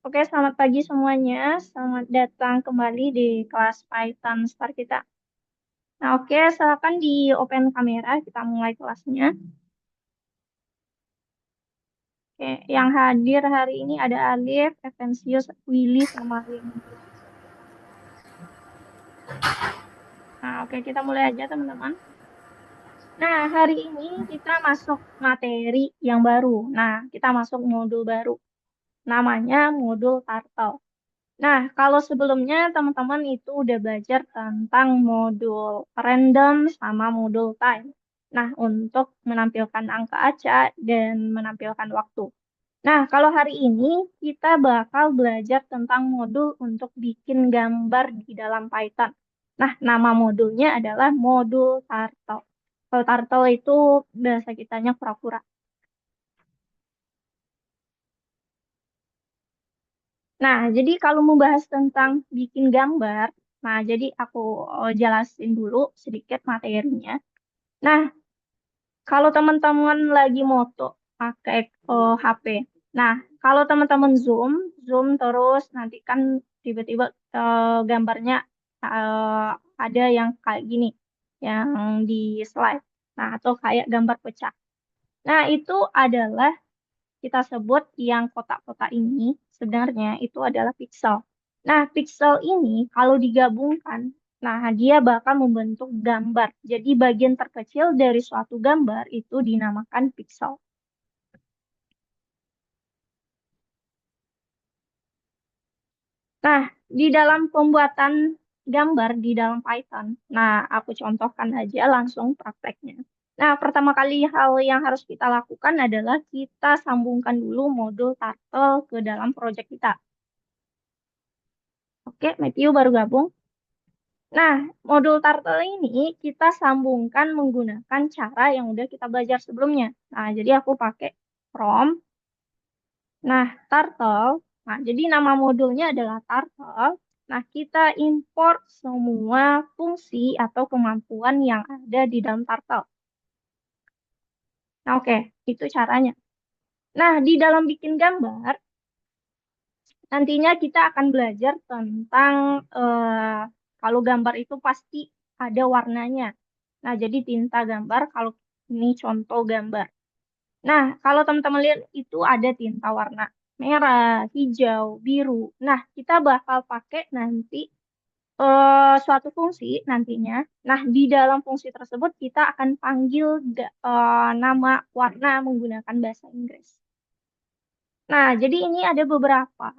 Oke, selamat pagi semuanya. Selamat datang kembali di kelas Python Start kita. Nah, oke, silakan di open kamera, kita mulai kelasnya. Oke, yang hadir hari ini ada Alif, Evensius, Willy, sama Rini. Nah, oke, kita mulai aja teman-teman. Nah, hari ini kita masuk materi yang baru. Nah, kita masuk modul baru. Namanya modul Turtle. Nah, kalau sebelumnya teman-teman itu udah belajar tentang modul random sama modul time. Nah, untuk menampilkan angka acak dan menampilkan waktu. Nah, kalau hari ini kita bakal belajar tentang modul untuk bikin gambar di dalam Python. Nah, nama modulnya adalah modul Turtle. Kalau Turtle itu bahasa kitanya kura-kura. Nah, jadi kalau membahas tentang bikin gambar, nah jadi aku jelasin dulu sedikit materinya. Nah, kalau teman-teman lagi moto pakai HP. Nah, kalau teman-teman zoom terus nanti kan tiba-tiba gambarnya eh, ada yang kayak gini, yang di slide. Nah, atau kayak gambar pecah. Nah, itu adalah kita sebut yang kotak-kotak ini sebenarnya itu adalah pixel. Nah, pixel ini kalau digabungkan, nah dia bakal membentuk gambar. Jadi bagian terkecil dari suatu gambar itu dinamakan pixel. Nah, di dalam pembuatan gambar di dalam Python, nah aku contohkan aja langsung prakteknya. Nah, pertama kali hal yang harus kita lakukan adalah kita sambungkan dulu modul Turtle ke dalam proyek kita. Oke, Matthew baru gabung. Nah, modul turtle ini kita sambungkan menggunakan cara yang udah kita belajar sebelumnya. Nah, jadi aku pakai from. Nah, turtle. Nah, jadi nama modulnya adalah turtle. Nah, kita import semua fungsi atau kemampuan yang ada di dalam turtle. Nah, oke, itu caranya. Nah, di dalam bikin gambar, nantinya kita akan belajar tentang kalau gambar itu pasti ada warnanya. Nah, jadi tinta gambar kalau ini contoh gambar. Nah, kalau teman-teman lihat itu ada tinta warna merah, hijau, biru. Nah, kita bakal pakai nanti suatu fungsi nantinya. Nah, di dalam fungsi tersebut kita akan panggil nama warna menggunakan bahasa Inggris. Nah, jadi ini ada beberapa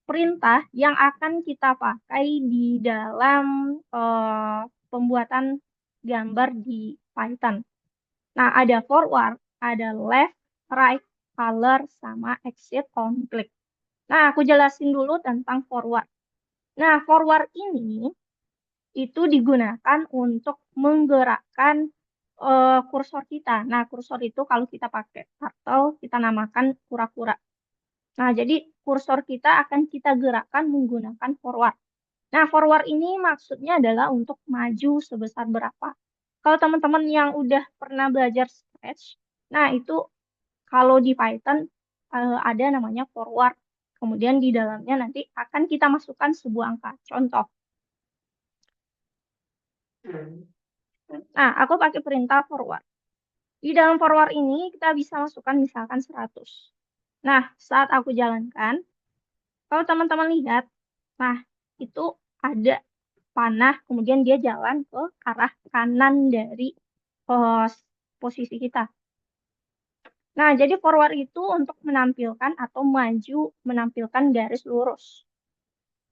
perintah yang akan kita pakai di dalam pembuatan gambar di Python. Nah, ada forward, ada left, right, color, sama exit on click. Nah, aku jelasin dulu tentang forward. Nah, forward ini itu digunakan untuk menggerakkan kursor kita. Nah, kursor itu kalau kita pakai turtle, kita namakan kura-kura. Nah, jadi kursor kita akan kita gerakkan menggunakan forward. Nah, forward ini maksudnya adalah untuk maju sebesar berapa. Kalau teman-teman yang udah pernah belajar Scratch, nah itu kalau di Python ada namanya forward. Kemudian di dalamnya nanti akan kita masukkan sebuah angka. Contoh. Nah, aku pakai perintah forward. Di dalam forward ini kita bisa masukkan misalkan 100. Nah, saat aku jalankan, kalau teman-teman lihat, nah itu ada panah, kemudian dia jalan ke arah kanan dari pos posisi kita. Nah, jadi forward itu untuk menampilkan atau maju menampilkan garis lurus.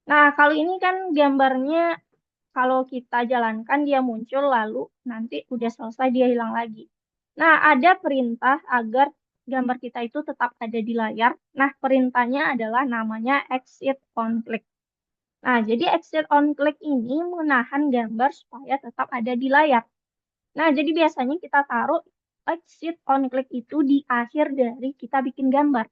Nah, kalau ini kan gambarnya kalau kita jalankan dia muncul lalu nanti udah selesai dia hilang lagi. Nah, ada perintah agar gambar kita itu tetap ada di layar. Nah, perintahnya adalah namanya exit on click. Nah, jadi exit on click ini menahan gambar supaya tetap ada di layar. Nah, jadi biasanya kita taruh exit on click itu di akhir dari kita bikin gambar.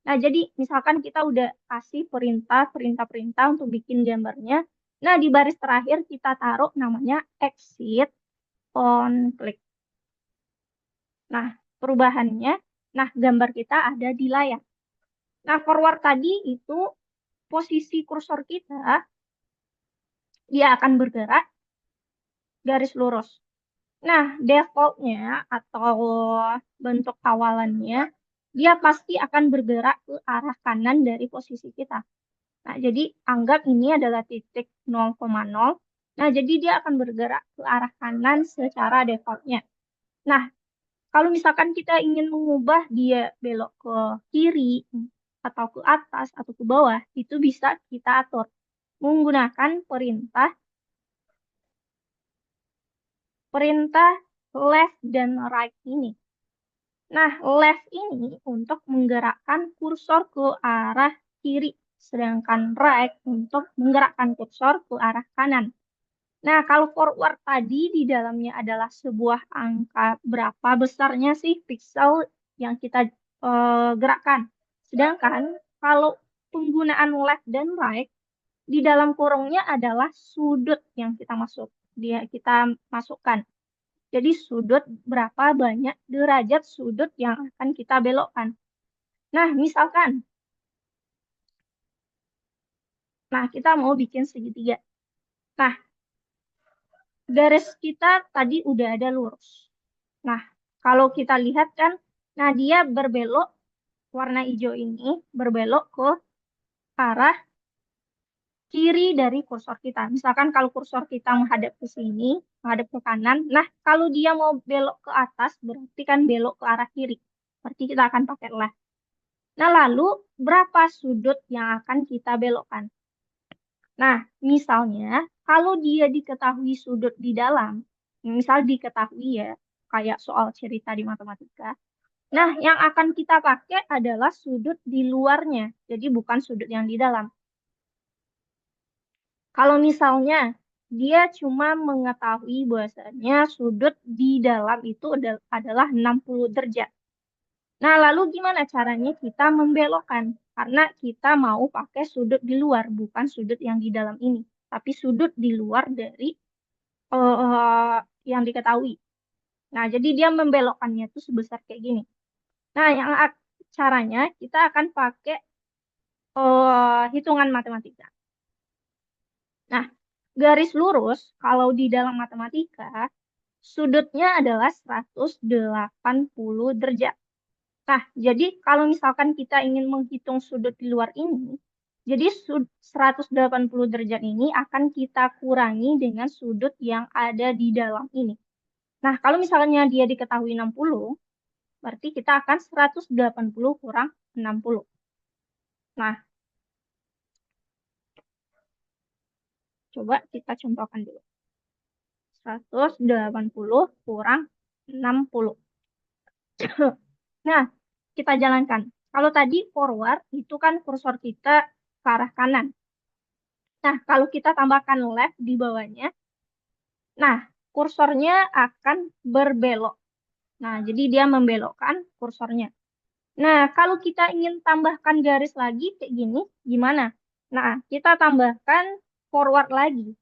Nah, jadi misalkan kita udah kasih perintah-perintah untuk bikin gambarnya. Nah, di baris terakhir kita taruh namanya exit on click. Nah, perubahannya, nah gambar kita ada di layar. Nah, forward tadi itu posisi kursor kita, dia akan bergerak garis lurus. Nah, defaultnya atau bentuk awalannya, dia pasti akan bergerak ke arah kanan dari posisi kita. Nah, jadi anggap ini adalah titik 0,0. Nah, jadi dia akan bergerak ke arah kanan secara defaultnya. Nah, kalau misalkan kita ingin mengubah dia belok ke kiri, atau ke atas, atau ke bawah, itu bisa kita atur menggunakan perintah perintah left dan right ini. Nah, left ini untuk menggerakkan kursor ke arah kiri, sedangkan right untuk menggerakkan kursor ke arah kanan. Nah, kalau forward tadi di dalamnya adalah sebuah angka berapa besarnya sih pixel yang kita gerakkan. Sedangkan kalau penggunaan left dan right di dalam kurungnya adalah sudut yang kita masukkan. Jadi sudut berapa banyak derajat sudut yang akan kita belokkan. Nah, misalkan, kita mau bikin segitiga. Nah, garis kita tadi udah ada lurus. Nah, kalau kita lihat kan, nah dia berbelok, warna hijau ini berbelok ke arah kiri dari kursor kita. Misalkan kalau kursor kita menghadap ke sini, menghadap ke kanan, nah kalau dia mau belok ke atas, berarti kan belok ke arah kiri. Berarti kita akan pakai left. Nah, lalu berapa sudut yang akan kita belokkan? Nah, misalnya kalau dia diketahui sudut di dalam, misal diketahui ya, kayak soal cerita di matematika. Nah, yang akan kita pakai adalah sudut di luarnya, jadi bukan sudut yang di dalam. Kalau misalnya dia cuma mengetahui bahwasanya sudut di dalam itu adalah 60 derajat. Nah, lalu gimana caranya kita membelokkan? Karena kita mau pakai sudut di luar, bukan sudut yang di dalam ini. Tapi sudut di luar dari eh, yang diketahui. Nah, jadi dia membelokkannya itu sebesar kayak gini. Nah, caranya kita akan pakai hitungan matematika. Nah, garis lurus kalau di dalam matematika, sudutnya adalah 180 derajat. Nah, jadi kalau misalkan kita ingin menghitung sudut di luar ini, jadi 180 derajat ini akan kita kurangi dengan sudut yang ada di dalam ini. Nah, kalau misalnya dia diketahui 60, berarti kita akan 180 kurang 60. Nah, coba kita contohkan dulu. 180 kurang 60. Nah, kita jalankan. Kalau tadi forward, itu kan kursor kita ke arah kanan. Nah, kalau kita tambahkan left di bawahnya, nah, kursornya akan berbelok. Nah, jadi dia membelokkan kursornya. Nah, kalau kita ingin tambahkan garis lagi kayak gini, gimana? Nah, kita tambahkan forward lagi.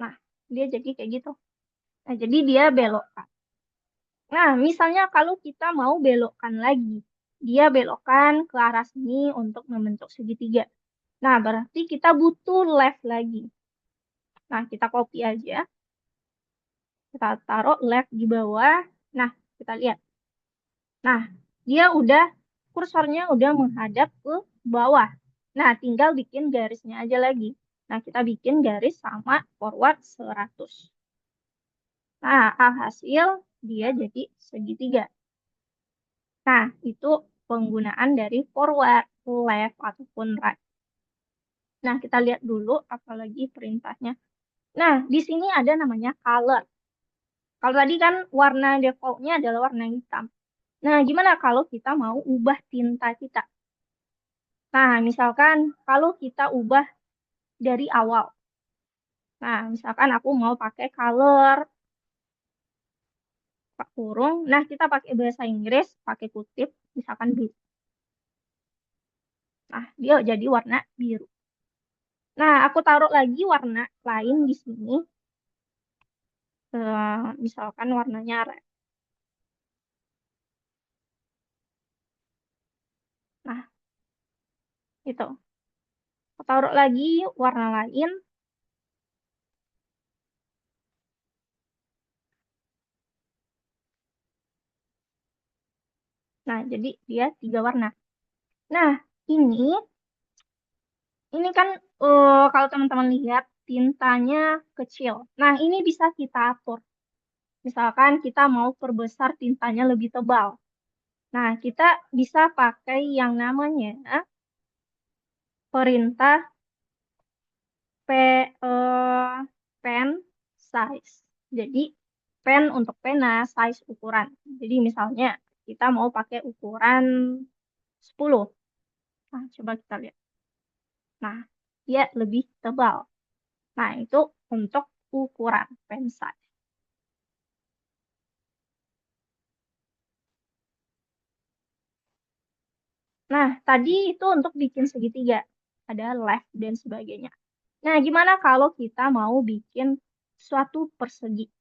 Nah, dia jadi kayak gitu. Nah, jadi dia belokkan. Nah, misalnya kalau kita mau belokkan lagi, dia belokkan ke arah sini untuk membentuk segitiga. Nah, berarti kita butuh left lagi. Nah, kita copy aja. Kita taruh left di bawah. Nah, kita lihat. Nah, dia kursornya udah menghadap ke bawah. Nah, tinggal bikin garisnya aja lagi. Nah, kita bikin garis sama forward 100. Nah, alhasil dia jadi segitiga. Nah, itu penggunaan dari forward, left, ataupun right. Nah, kita lihat dulu apalagi perintahnya. Nah, di sini ada namanya color. Kalau tadi kan warna defaultnya adalah warna hitam. Nah, gimana kalau kita mau ubah tinta kita? Nah, misalkan kalau kita ubah dari awal. Nah, misalkan aku mau pakai color, Pak kurung. Nah, kita pakai bahasa Inggris, pakai kutip, misalkan biru. Nah, dia jadi warna biru. Nah, aku taruh lagi warna lain di sini. Misalkan warnanya red. Nah, itu. Taruh lagi warna lain. Nah, jadi dia 3 warna. Nah, ini ini kan kalau teman-teman lihat tintanya kecil. Nah, ini bisa kita atur. Misalkan kita mau perbesar tintanya lebih tebal. Nah, kita bisa pakai yang namanya perintah P, pen size. Jadi, pen untuk pena, size ukuran. Jadi, misalnya kita mau pakai ukuran 10. Nah, coba kita lihat. Nah, dia lebih tebal. Nah, itu untuk ukuran pen size. Nah, tadi itu untuk bikin segitiga. Ada left dan sebagainya. Nah, gimana kalau kita mau bikin suatu persegi?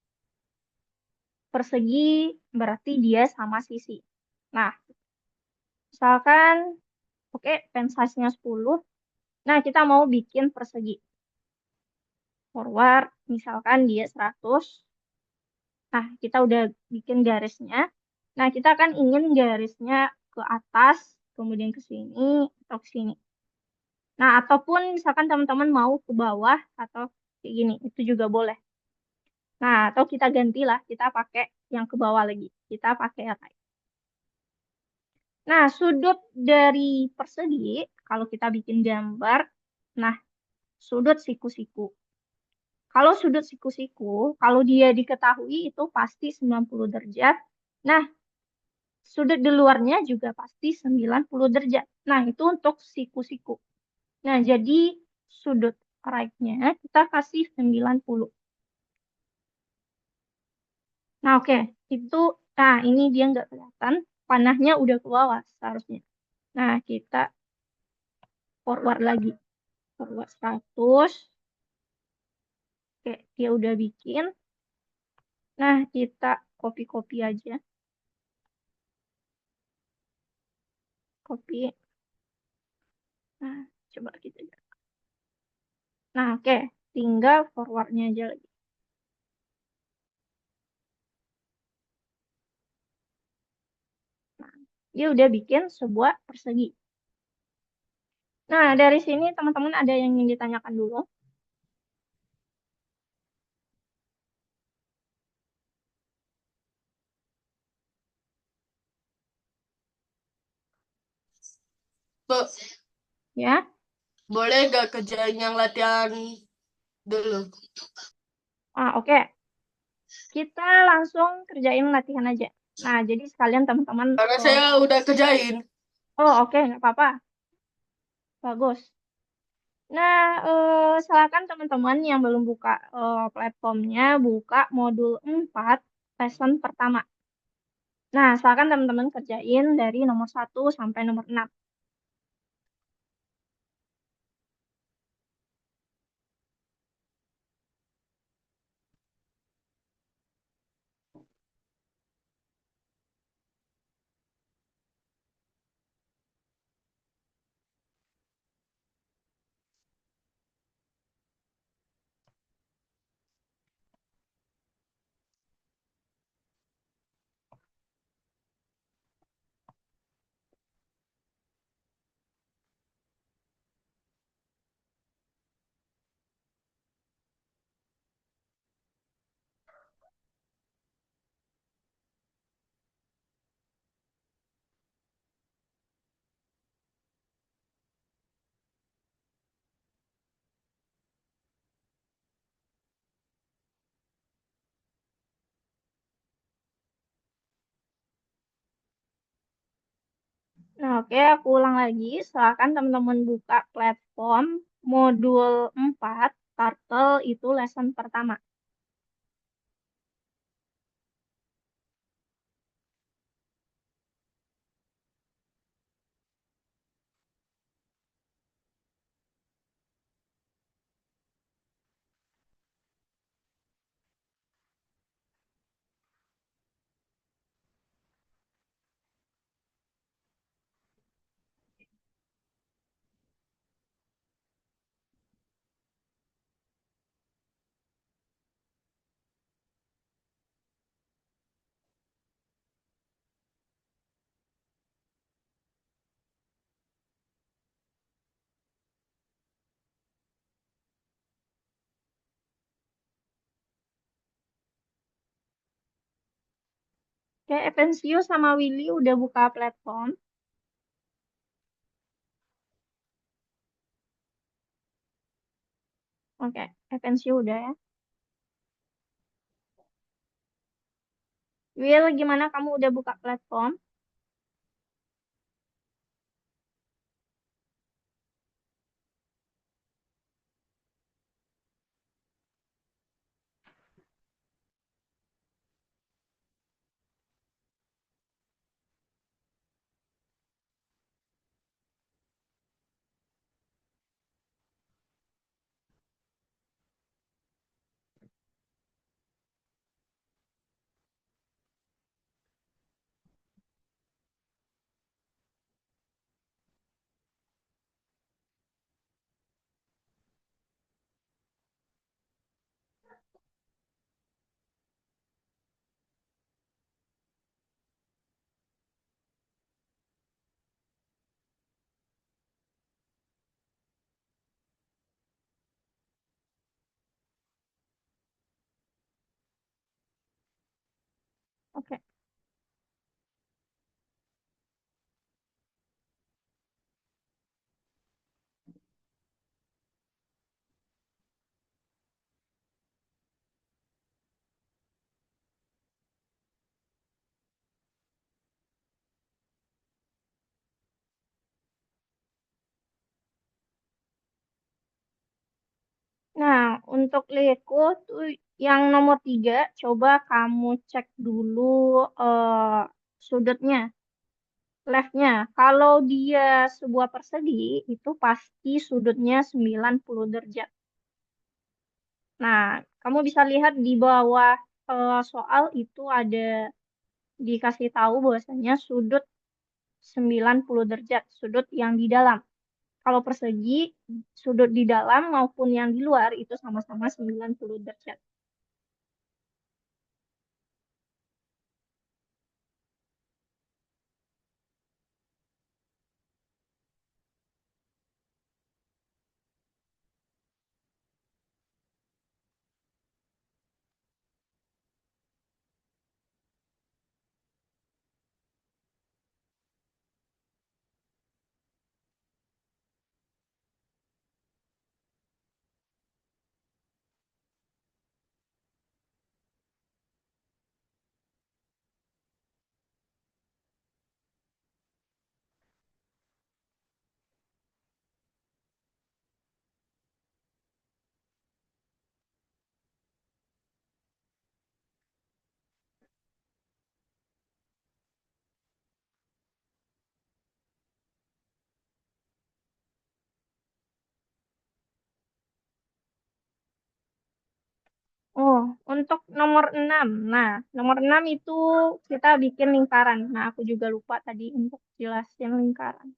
Persegi berarti dia sama sisi. Nah, misalkan, oke, pen size-nya 10. Nah, kita mau bikin persegi. Forward, misalkan dia 100. Nah, kita udah bikin garisnya. Nah, kita kan ingin garisnya ke atas, kemudian ke sini, atau ke sini. Nah, ataupun misalkan teman-teman mau ke bawah, atau kayak gini, itu juga boleh. Nah, atau kita gantilah, kita pakai yang ke bawah lagi. Kita pakai right. Nah, sudut dari persegi, kalau kita bikin gambar, nah, sudut siku-siku. Kalau sudut siku-siku, kalau dia diketahui itu pasti 90 derajat. Nah, sudut di luarnya juga pasti 90 derajat. Nah, itu untuk siku-siku. Nah, jadi sudut right-nya kita kasih 90. Nah, oke. Itu, nah ini dia nggak kelihatan. Panahnya udah ke bawah seharusnya. Nah, kita forward lagi. Forward 100. Oke, dia udah bikin. Nah, kita copy-copy aja. Copy. Nah, coba kita. Nah, oke. Tinggal forwardnya aja lagi. Nah, dia udah bikin sebuah persegi. Nah, dari sini teman-teman ada yang ingin ditanyakan dulu. Bo- Ya. Boleh gak kerjain yang latihan dulu? Oke. Kita langsung kerjain latihan aja. Nah, jadi sekalian teman-teman. Karena saya udah kerjain. Oh, oke, nggak apa-apa. Bagus. Nah, silakan teman-teman yang belum buka platformnya, buka modul 4 lesson pertama. Nah, silakan teman-teman kerjain dari nomor 1 sampai nomor 6. Nah, oke, aku ulang lagi. Silakan teman-teman buka platform modul 4 Turtle itu lesson pertama. Oke, Evencio sama Willy udah buka platform. Oke, Evencio udah ya. Will, gimana kamu udah buka platform? Oke. Nah, untuk Leko tuh yang nomor 3, coba kamu cek dulu eh, sudutnya, leftnya. Kalau dia sebuah persegi, itu pasti sudutnya 90 derajat. Nah, kamu bisa lihat di bawah soal itu ada dikasih tahu bahwasanya sudut 90 derajat, sudut yang di dalam. Kalau persegi, sudut di dalam maupun yang di luar itu sama-sama 90 derajat. Oh, untuk nomor 6. Nah, nomor 6 itu kita bikin lingkaran. Nah, aku juga lupa tadi untuk jelasin lingkaran.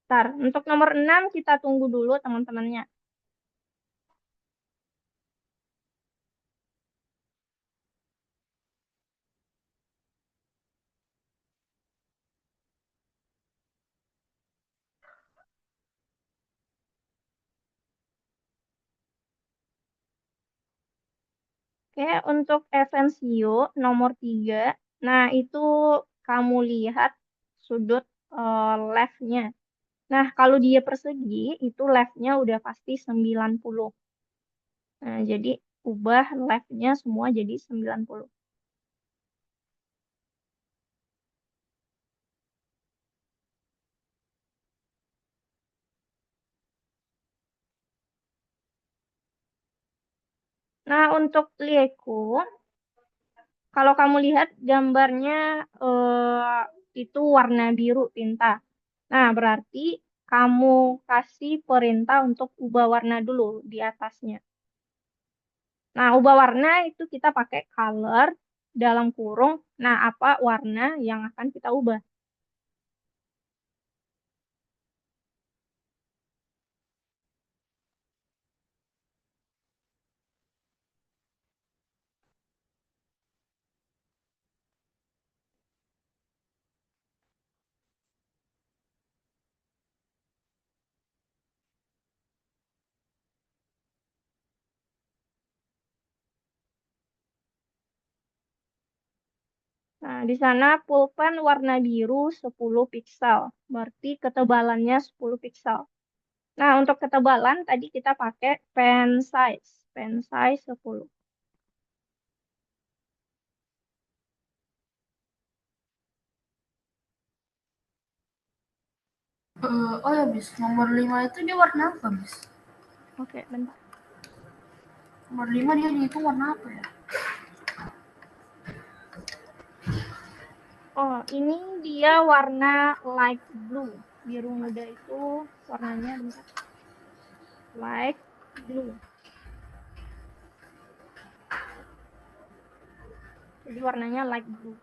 Ntar, untuk nomor 6 kita tunggu dulu teman-temannya. Oke, untuk Evensio nomor 3. Nah, itu kamu lihat sudut left-nya. Nah, kalau dia persegi, itu left-nya udah pasti 90. Nah, jadi ubah left-nya semua jadi 90. Nah, untuk Lieko, kalau kamu lihat gambarnya itu warna biru tinta. Nah, berarti kamu kasih perintah untuk ubah warna dulu di atasnya. Nah, ubah warna itu kita pakai color dalam kurung. Nah, apa warna yang akan kita ubah? Nah, di sana pulpen warna biru 10 piksel. Berarti ketebalannya 10 piksel. Nah, untuk ketebalan tadi kita pakai pen size. Pen size 10. Oh ya, Bis. Nomor 5 itu dia warna apa, Bis? Oke, bentar. Nomor 5 dia dihitung warna apa ya? Oh, ini dia warna light blue. Biru muda itu warnanya bentar. Light blue. Jadi warnanya light blue.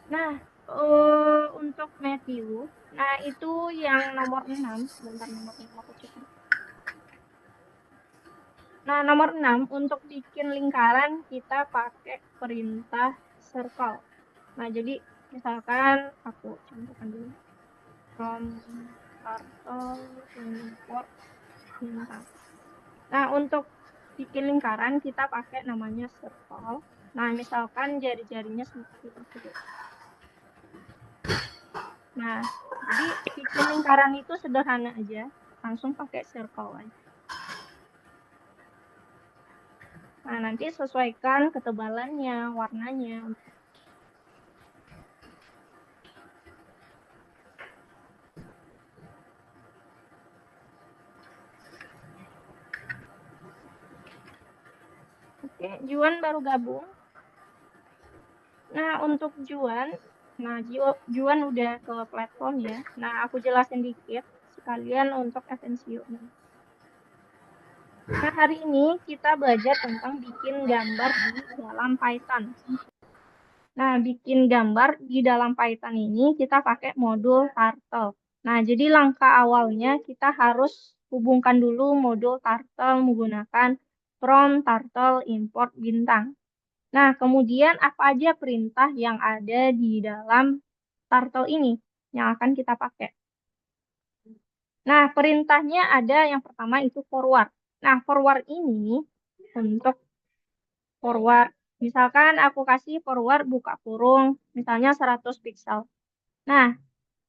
Nah, untuk Matthew, nah itu yang nomor 6. Bentar, nomor 6 aku cek. Nah, nomor 6, untuk bikin lingkaran kita pakai perintah circle. Nah, jadi misalkan aku contohkan dulu. From turtle import bintang. Nah, untuk bikin lingkaran kita pakai namanya circle. Nah, misalkan jari-jarinya seperti itu. Nah, jadi bikin lingkaran itu sederhana aja. Langsung pakai circle aja. Nah, nanti sesuaikan ketebalannya, warnanya. Oke, Juan baru gabung. Nah, untuk Juan, Juan udah ke platform ya. Nah, aku jelasin dikit sekalian untuk FNCU. Nah, hari ini kita belajar tentang bikin gambar di dalam Python. Nah, bikin gambar di dalam Python ini kita pakai modul Turtle. Nah, jadi langkah awalnya kita harus hubungkan dulu modul Turtle menggunakan from Turtle import bintang. Nah, kemudian apa aja perintah yang ada di dalam Turtle ini yang akan kita pakai? Nah, perintahnya ada yang pertama itu forward. Nah, forward ini untuk forward. Misalkan aku kasih forward buka kurung, misalnya 100 piksel. Nah,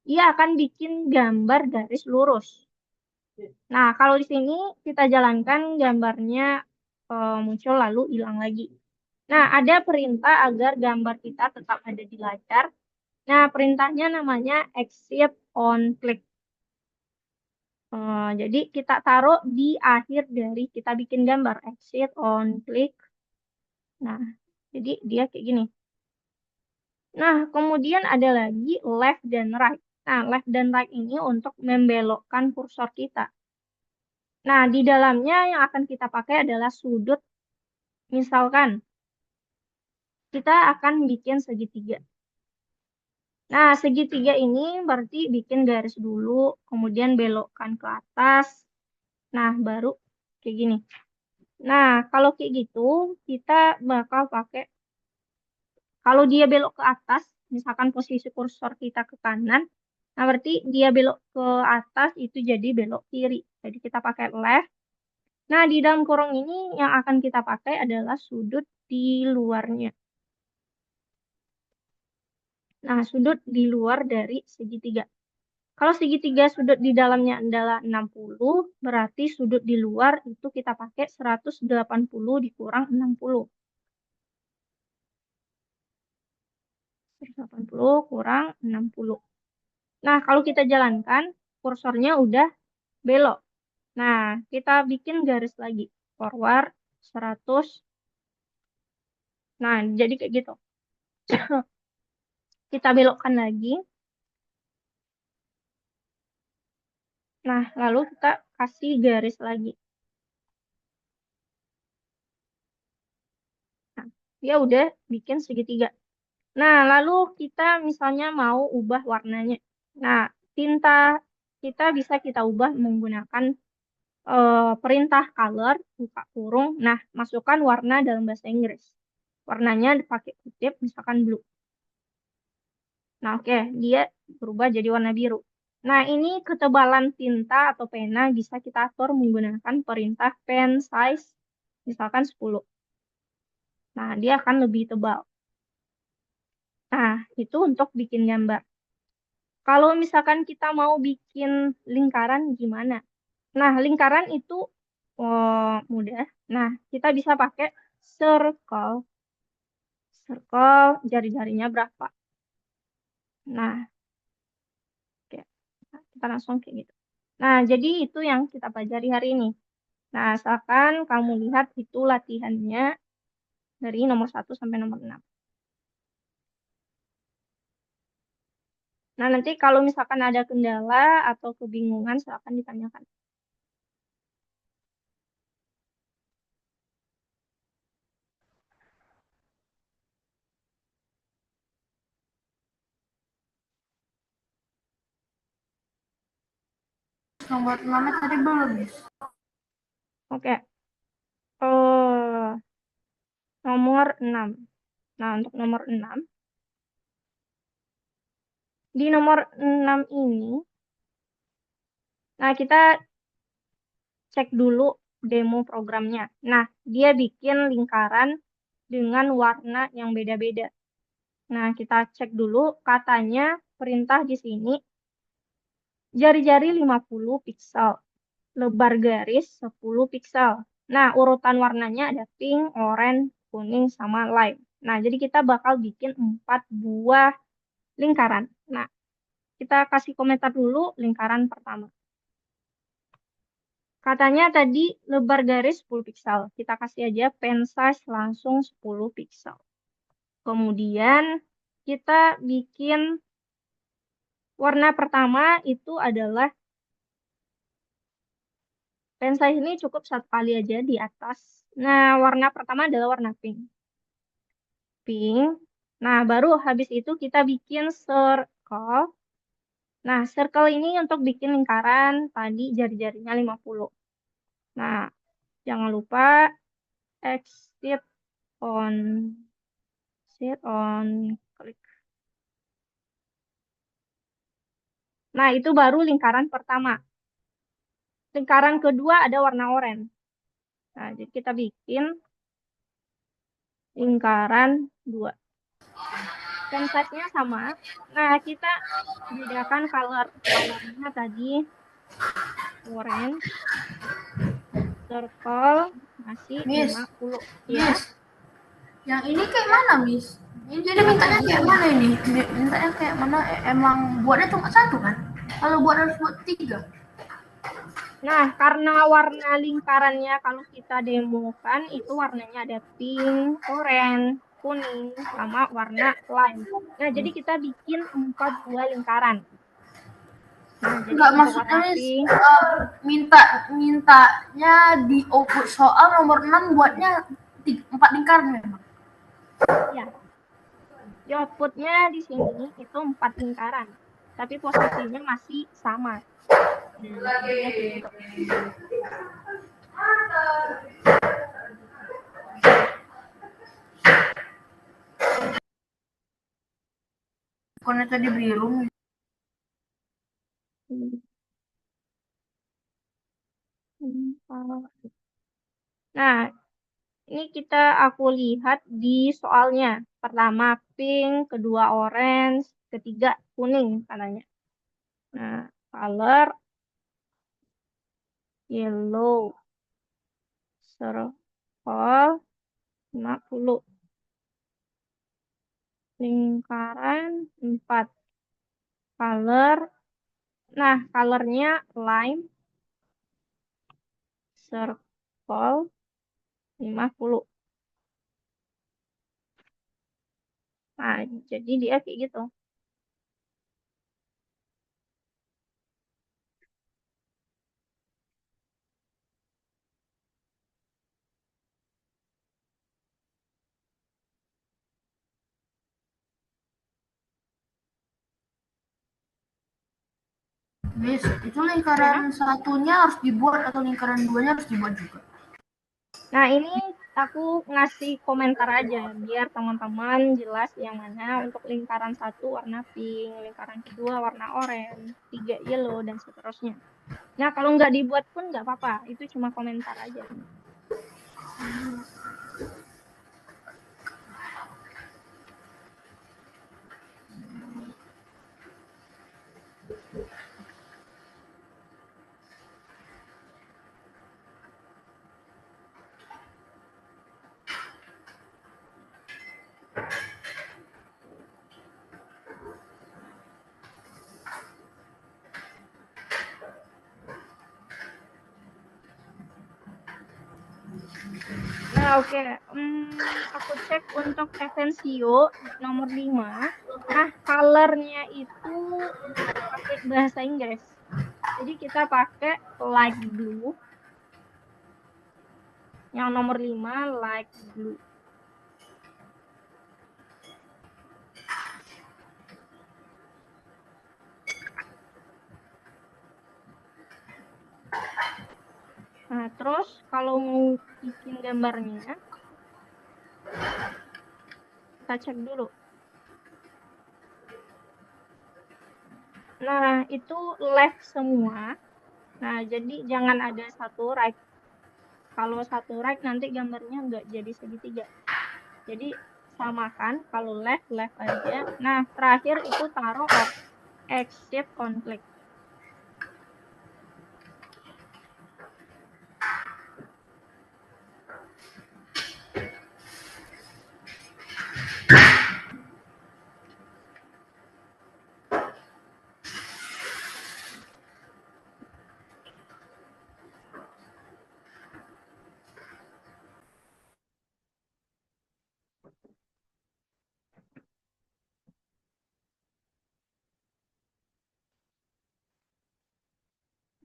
dia akan bikin gambar garis lurus. Nah, kalau di sini kita jalankan gambarnya muncul lalu hilang lagi. Nah, ada perintah agar gambar kita tetap ada di layar. Nah, perintahnya namanya exit on click. Jadi kita taruh di akhir dari kita bikin gambar exit on click. Nah, jadi dia kayak gini. Nah, kemudian ada lagi left dan right. Nah, left dan right ini untuk membelokkan kursor kita. Nah, di dalamnya yang akan kita pakai adalah sudut. Misalkan, kita akan bikin segitiga. Nah, segitiga ini berarti bikin garis dulu, kemudian belokkan ke atas. Nah, baru kayak gini. Nah, kalau kayak gitu, kita bakal pakai, kalau dia belok ke atas, misalkan posisi kursor kita ke kanan, nah berarti dia belok ke atas itu jadi belok kiri. Jadi kita pakai left. Nah, di dalam kurung ini yang akan kita pakai adalah sudut di luarnya. Nah, sudut di luar dari segitiga. Kalau segitiga sudut di dalamnya adalah 60, berarti sudut di luar itu kita pakai 180 dikurang 60. 180 kurang 60. Nah, kalau kita jalankan, kursornya udah belok. Nah, kita bikin garis lagi. Forward 100. Nah, jadi kayak gitu. Kita belokkan lagi. Nah, lalu kita kasih garis lagi. Nah, dia udah bikin segitiga. Nah, lalu kita misalnya mau ubah warnanya. Nah, tinta kita bisa kita ubah menggunakan perintah color, buka kurung. Nah, masukkan warna dalam bahasa Inggris. Warnanya dipakai kutip, misalkan blue. Nah, oke, dia berubah jadi warna biru. Nah, ini ketebalan tinta atau pena bisa kita atur menggunakan perintah pen size, misalkan 10. Nah, dia akan lebih tebal. Nah, itu untuk bikin gambar. Kalau misalkan kita mau bikin lingkaran gimana? Nah, lingkaran itu mudah. Nah, kita bisa pakai circle. Circle jari-jarinya berapa? Nah, oke. Nah, kita langsung kayak gitu. Nah, jadi itu yang kita pelajari hari ini. Nah, asalkan kamu lihat itu latihannya dari nomor 1 sampai nomor 6. Nah, nanti kalau misalkan ada kendala atau kebingungan, silakan ditanyakan. Nomor 6 tadi belum. Oke. Nomor 6. Nah, untuk nomor 6. Di nomor 6 ini, nah kita cek dulu demo programnya. Nah, dia bikin lingkaran dengan warna yang beda-beda. Nah, kita cek dulu katanya perintah di sini jari-jari 50 piksel, lebar garis 10 piksel. Nah, urutan warnanya ada pink, orange, kuning, sama lime. Nah, jadi kita bakal bikin 4 buah lingkaran. Nah, kita kasih komentar dulu lingkaran pertama. Katanya tadi lebar garis 10 piksel. Kita kasih aja pen size langsung 10 piksel. Kemudian kita bikin warna pertama itu adalah pen size ini cukup 1 kali aja di atas. Nah, warna pertama adalah warna pink. Pink. Nah, baru habis itu kita bikin circle. Nah, circle ini untuk bikin lingkaran tadi jari-jarinya 50. Nah, jangan lupa exit on klik. Nah, itu baru lingkaran pertama. Lingkaran kedua ada warna oranye. Nah, jadi kita bikin lingkaran 2. Pen size-nya sama. Nah, kita bedakan color-nya tadi orange, circle masih Miss. 50. Ya. Miss. Yang ini kayak mana, Miss? Ini jadi mintanya kayak mana ini? Mintanya kayak mana? Emang buatnya cuma 1 kan? Kalau buat harus buat 3. Nah, karena warna lingkarannya kalau kita demokan itu warnanya ada pink, orange, kuning, sama warna lime. Nah, jadi kita bikin 4 buah lingkaran. Nah, jadi Enggak, untuk maksudnya warna Miss, pink, mintanya di output soal nomor 6 buatnya 4 lingkaran memang. ya. Di outputnya di sini itu 4 lingkaran, tapi posisinya masih sama. Nah, jadinya kayak gitu. Bukannya tadi biru. Nah, ini aku lihat di soalnya. Pertama pink, kedua orange, ketiga kuning katanya. Nah, color yellow, circle 50. Lingkaran 4. Color, nah colornya lime, circle 50. Nah, jadi dia kayak gitu. Miss, itu lingkaran satunya harus dibuat atau lingkaran 2-nya harus dibuat juga? Nah, ini aku ngasih komentar aja biar teman-teman jelas yang mana untuk lingkaran satu warna pink, lingkaran kedua warna oranye, tiga yellow dan seterusnya. Nah, kalau nggak dibuat pun nggak apa-apa, itu cuma komentar aja. Nah, oke. Aku cek untuk Evensio nomor 5. Nah, colornya itu pakai bahasa Inggris. Jadi kita pakai light blue. Yang nomor 5, light blue. Nah, terus kalau mau bikin gambarnya, kita cek dulu. Nah, itu left semua. Nah, jadi jangan ada satu right. Kalau satu right nanti gambarnya nggak jadi segitiga. Jadi samakan, kalau left, left aja. Nah, terakhir itu taruh exit konflik.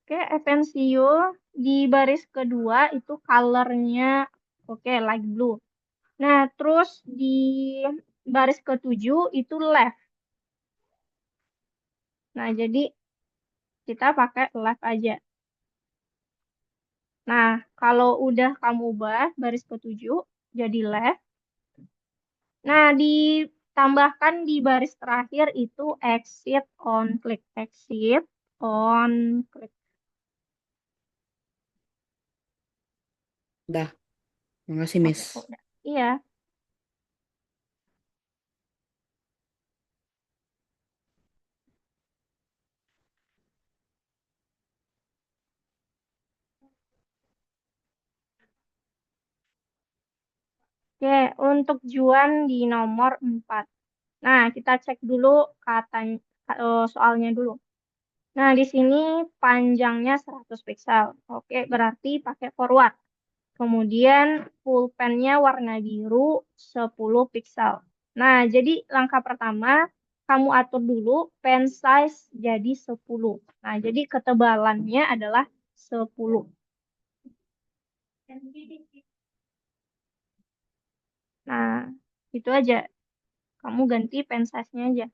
Oke, Evensio di baris kedua itu colornya oke, light blue. Nah, terus di baris ketujuh itu left. Nah, jadi kita pakai left aja. Nah, kalau udah kamu ubah baris ketujuh jadi left. Nah, ditambahkan di baris terakhir itu exit on click. Exit on click. Dah, makasih Oke, Miss. udah. Iya. Oke, untuk Juan di nomor 4. Nah, kita cek dulu katanya soalnya dulu. Nah, di sini panjangnya 100 pixel. Oke, berarti pakai forward. Kemudian pulpennya warna biru 10 pixel. Nah, jadi langkah pertama kamu atur dulu pen size jadi 10. Nah, jadi ketebalannya adalah 10. Nah, itu aja. Kamu ganti pen size-nya aja.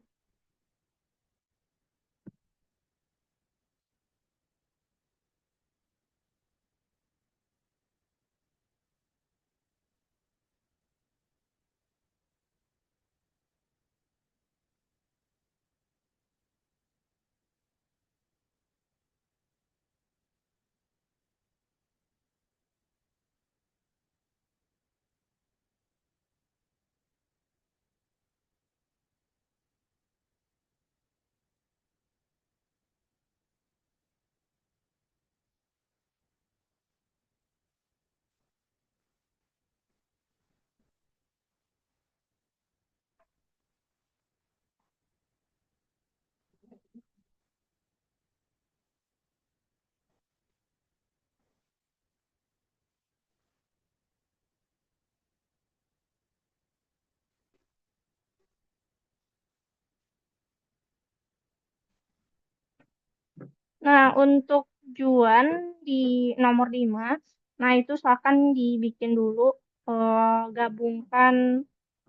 Nah, untuk Juan di nomor 5, nah itu silakan dibikin dulu,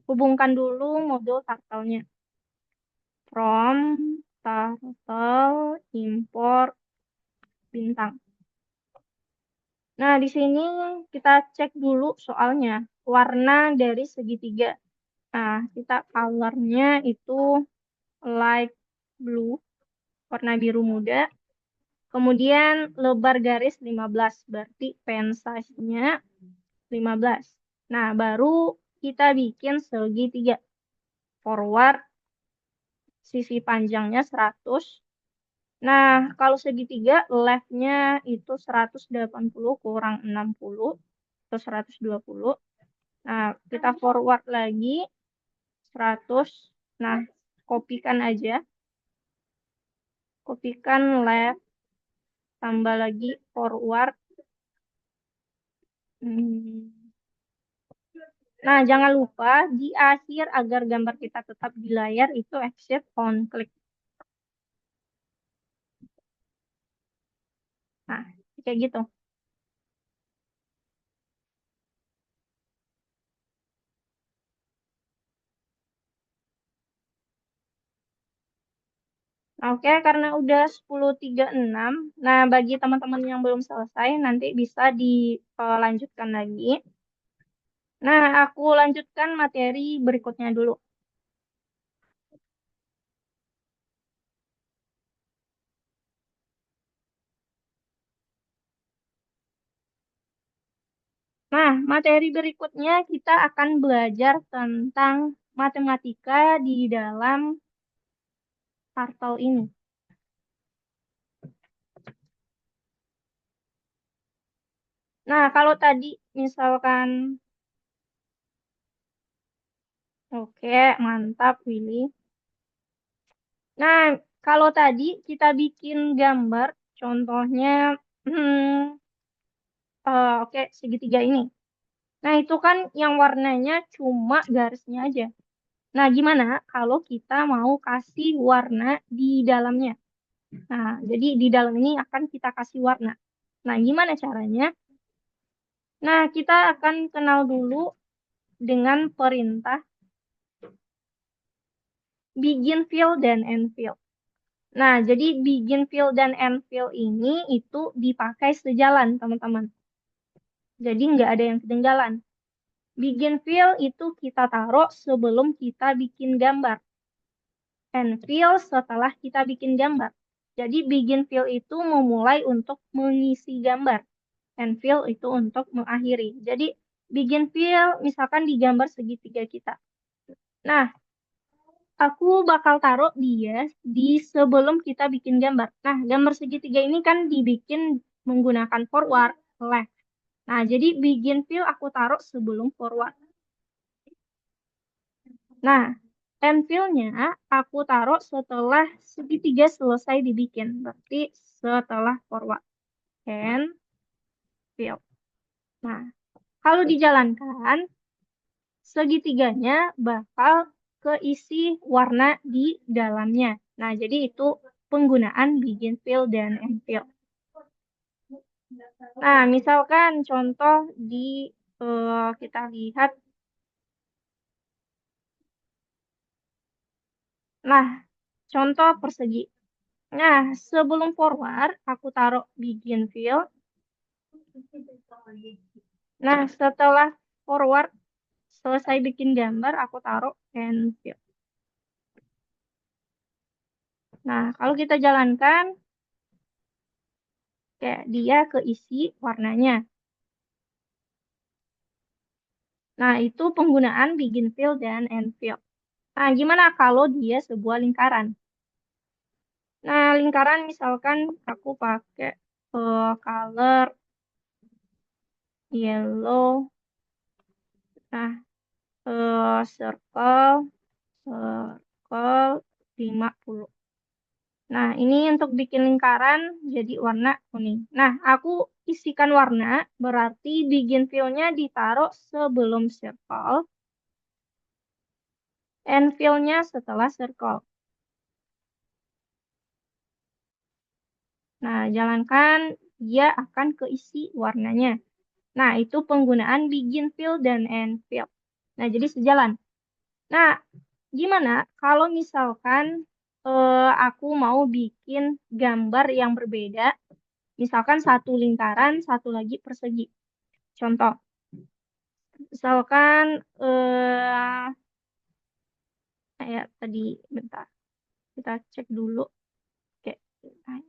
hubungkan dulu modul turtle-nya. From turtle import bintang. Nah, di sini kita cek dulu soalnya warna dari segitiga. Nah, kita colornya itu light blue, warna biru muda. Kemudian lebar garis 15, berarti pen size-nya 15. Nah, baru kita bikin segitiga. Forward, sisi panjangnya 100. Nah, kalau segitiga, left-nya itu 180 kurang 60, atau 120. Nah, kita forward lagi 100. Nah, kopikan aja. Kopikan left, tambah lagi forward. Nah, jangan lupa di akhir agar gambar kita tetap di layar itu exit on click. Nah, kayak gitu. Oke, karena udah 10.36. Nah, bagi teman-teman yang belum selesai, nanti bisa dilanjutkan lagi. Nah, aku lanjutkan materi berikutnya dulu. Nah, materi berikutnya kita akan belajar tentang matematika di dalam turtle ini. Nah, kalau tadi misalkan, oke, mantap, Willy. Nah, kalau tadi kita bikin gambar, contohnya, oke, segitiga ini. Nah, itu kan yang warnanya cuma garisnya aja. Nah, gimana kalau kita mau kasih warna di dalamnya? Nah, jadi di dalam ini akan kita kasih warna. Nah, gimana caranya? Nah, kita akan kenal dulu dengan perintah begin fill dan end fill. Nah, jadi begin fill dan end fill ini itu dipakai sejalan, teman-teman. Jadi nggak ada yang ketinggalan. Begin fill itu kita taruh sebelum kita bikin gambar. End fill setelah kita bikin gambar. Jadi begin fill itu memulai untuk mengisi gambar. End fill itu untuk mengakhiri. Jadi begin fill misalkan di gambar segitiga kita. Nah, aku bakal taruh dia di sebelum kita bikin gambar. Nah, gambar segitiga ini kan dibikin menggunakan forward, left. Nah, jadi begin fill aku taruh sebelum forward. Nah, end fill-nya aku taruh setelah segitiga selesai dibikin. Berarti setelah forward. End fill. Nah, kalau dijalankan, segitiganya bakal keisi warna di dalamnya. Nah, jadi itu penggunaan begin fill dan end fill. Nah, misalkan contoh kita lihat. Nah, contoh persegi. Nah, sebelum forward, aku taruh begin fill. Nah, setelah forward, selesai bikin gambar, aku taruh end fill. Nah, kalau kita jalankan, kayak dia keisi warnanya. Nah, itu penggunaan begin fill dan end fill. Nah, gimana kalau dia sebuah lingkaran? Nah, lingkaran misalkan aku pakai color yellow. Nah, circle 50. Nah, ini untuk bikin lingkaran jadi warna kuning. Nah, aku isikan warna, berarti begin fill-nya ditaruh sebelum circle, end fill-nya setelah circle. Nah, jalankan, dia akan keisi warnanya. Nah, itu penggunaan begin fill dan end fill. Nah, jadi sejalan. Nah, gimana kalau misalkan aku mau bikin gambar yang berbeda, Misalkan satu lingkaran, satu lagi persegi. Contoh, misalkan kayak tadi, bentar, kita cek dulu. Oke, nah,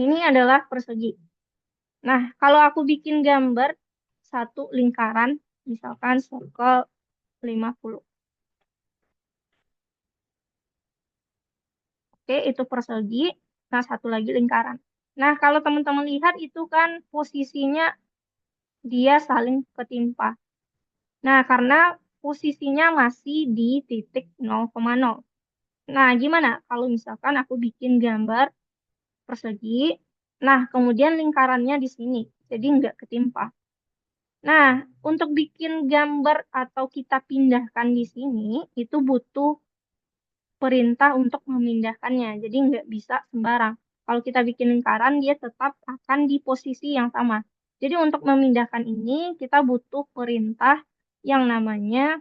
ini adalah persegi. Nah, kalau aku bikin gambar satu lingkaran, misalkan circle 50. Oke, itu persegi. Nah, satu lagi lingkaran. Nah, kalau teman-teman lihat itu kan posisinya dia saling ketimpa. Nah, karena posisinya masih di titik 0,0. Nah, gimana kalau misalkan aku bikin gambar persegi, nah kemudian lingkarannya di sini, jadi nggak ketimpa. Nah, untuk bikin gambar atau kita pindahkan di sini, itu butuh perintah untuk memindahkannya. Jadi nggak bisa sembarang. Kalau kita bikin lingkaran, dia tetap akan di posisi yang sama. Jadi untuk memindahkan ini, kita butuh perintah yang namanya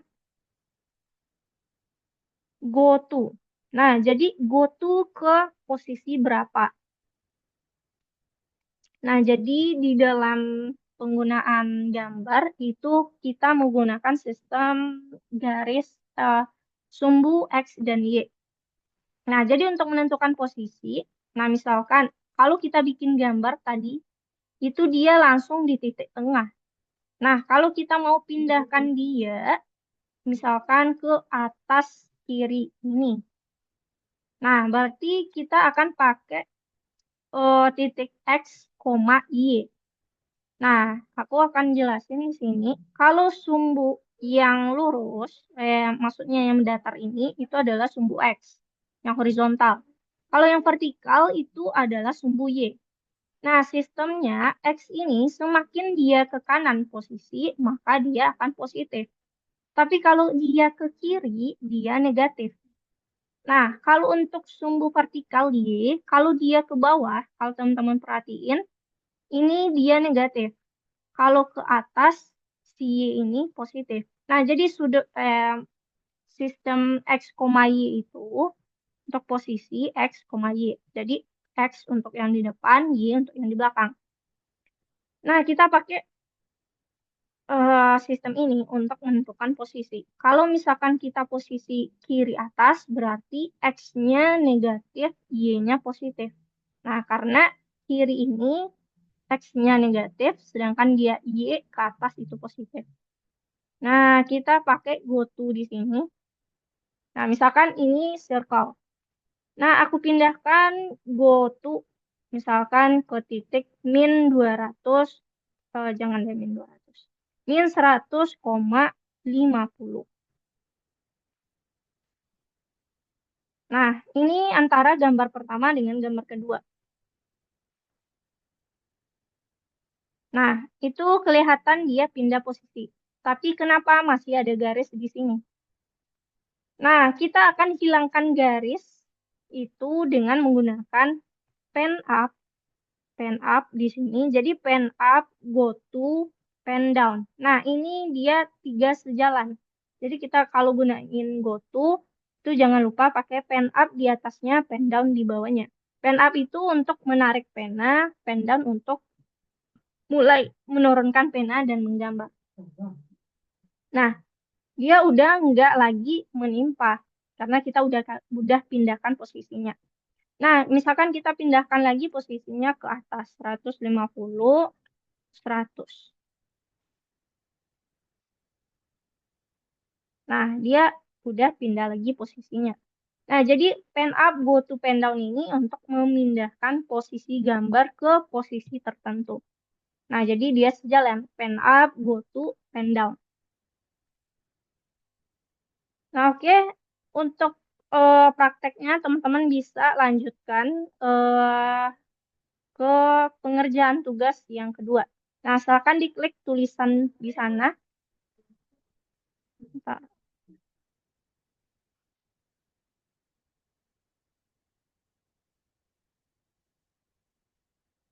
go to. Nah, jadi go to ke posisi berapa? Nah, jadi di dalam penggunaan gambar itu kita menggunakan sistem garis sumbu X dan Y. Nah, jadi untuk menentukan posisi, nah misalkan kalau kita bikin gambar tadi, itu dia langsung di titik tengah. Nah, kalau kita mau pindahkan dia, misalkan ke atas kiri ini. Nah, berarti kita akan pakai titik X, Y. Nah, aku akan jelasin di sini. Kalau sumbu yang lurus, maksudnya yang mendatar ini, itu adalah sumbu X, yang horizontal. Kalau yang vertikal itu adalah sumbu Y. Nah, sistemnya X ini semakin dia ke kanan posisi, maka dia akan positif. Tapi kalau dia ke kiri, dia negatif. Nah, kalau untuk sumbu vertikal Y, kalau dia ke bawah, kalau teman-teman perhatiin, ini dia negatif. Kalau ke atas, si Y ini positif. Nah, jadi sudut sistem X, Y itu untuk posisi X, Y. Jadi X untuk yang di depan, Y untuk yang di belakang. Nah, kita pakai sistem ini untuk menentukan posisi. Kalau misalkan kita posisi kiri atas, berarti X-nya negatif, Y-nya positif. Nah, karena kiri ini X-nya negatif, sedangkan dia Y ke atas itu positif. Nah, kita pakai goto di sini. Nah, misalkan ini circle. Nah, aku pindahkan goto misalkan ke titik min 200, jangan deh min 200. Min 100,50. Nah, ini antara gambar pertama dengan gambar kedua. Nah, itu kelihatan dia pindah posisi. Tapi kenapa masih ada garis di sini? Nah, kita akan hilangkan garis itu dengan menggunakan pen up di sini. Jadi pen up, go to, pen down. Nah, ini dia 3 sejalan. Jadi kita kalau gunain go to, itu jangan lupa pakai pen up di atasnya, pen down di bawahnya. Pen up itu untuk menarik pena, pen down untuk mulai menurunkan pena dan menggambar. Nah, dia udah nggak lagi menimpa karena kita udah pindahkan posisinya. Nah, misalkan kita pindahkan lagi posisinya ke atas 150, 100. Nah, dia udah pindah lagi posisinya. Nah, jadi pen up, go to pen down ini untuk memindahkan posisi gambar ke posisi tertentu. Nah, jadi dia sejalan pen up, go to, pen down. Nah, oke. Untuk prakteknya, teman-teman bisa lanjutkan ke pengerjaan tugas yang kedua. Nah, silakan diklik tulisan di sana. Bentar.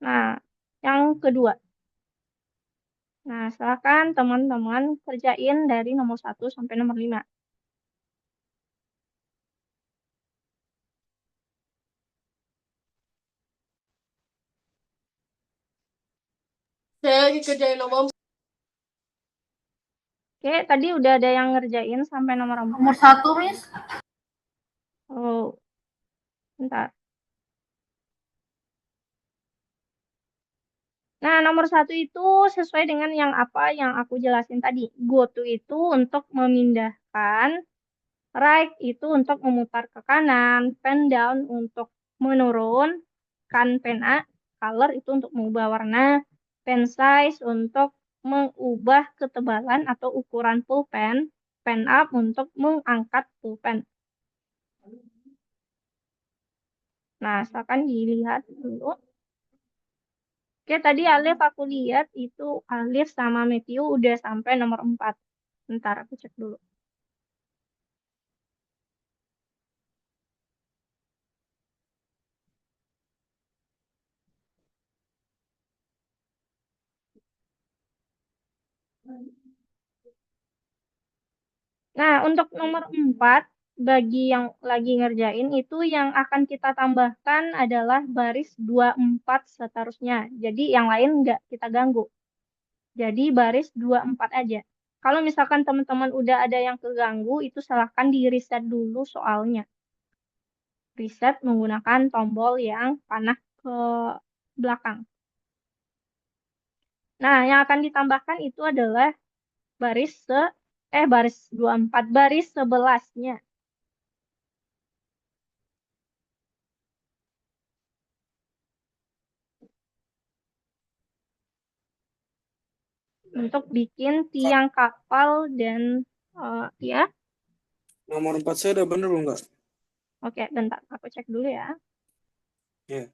Nah, yang kedua. Nah, silakan teman-teman kerjain dari nomor 1 sampai nomor 5. Saya lagi kerjain nomor Oke, tadi udah ada yang ngerjain sampai nomor 4. Nomor 1, Miss. Oh, bentar. Nah, nomor 1 itu sesuai dengan yang apa yang aku jelasin tadi. Go to itu untuk memindahkan, right itu untuk memutar ke kanan, pen down untuk menurun, kan pen A, color itu untuk mengubah warna, pen size untuk mengubah ketebalan atau ukuran pulpen, pen up untuk mengangkat pulpen. Nah, silakan dilihat dulu. Oke, tadi Alif aku lihat itu Alif sama Matthew udah sampai nomor 4. Bentar, aku cek dulu. Nah, untuk nomor 4, bagi yang lagi ngerjain itu yang akan kita tambahkan adalah baris 24 seterusnya. Jadi yang lain nggak kita ganggu. Jadi baris 24 aja. Kalau misalkan teman-teman udah ada yang keganggu, itu silahkan di-reset dulu soalnya. Reset menggunakan tombol yang panah ke belakang. Nah, yang akan ditambahkan itu adalah baris 24, baris 11-nya. Untuk bikin tiang kapal dan ya. Nomor 4 saya udah bener belum, Kak? Oke, bentar. Aku cek dulu ya. Ya.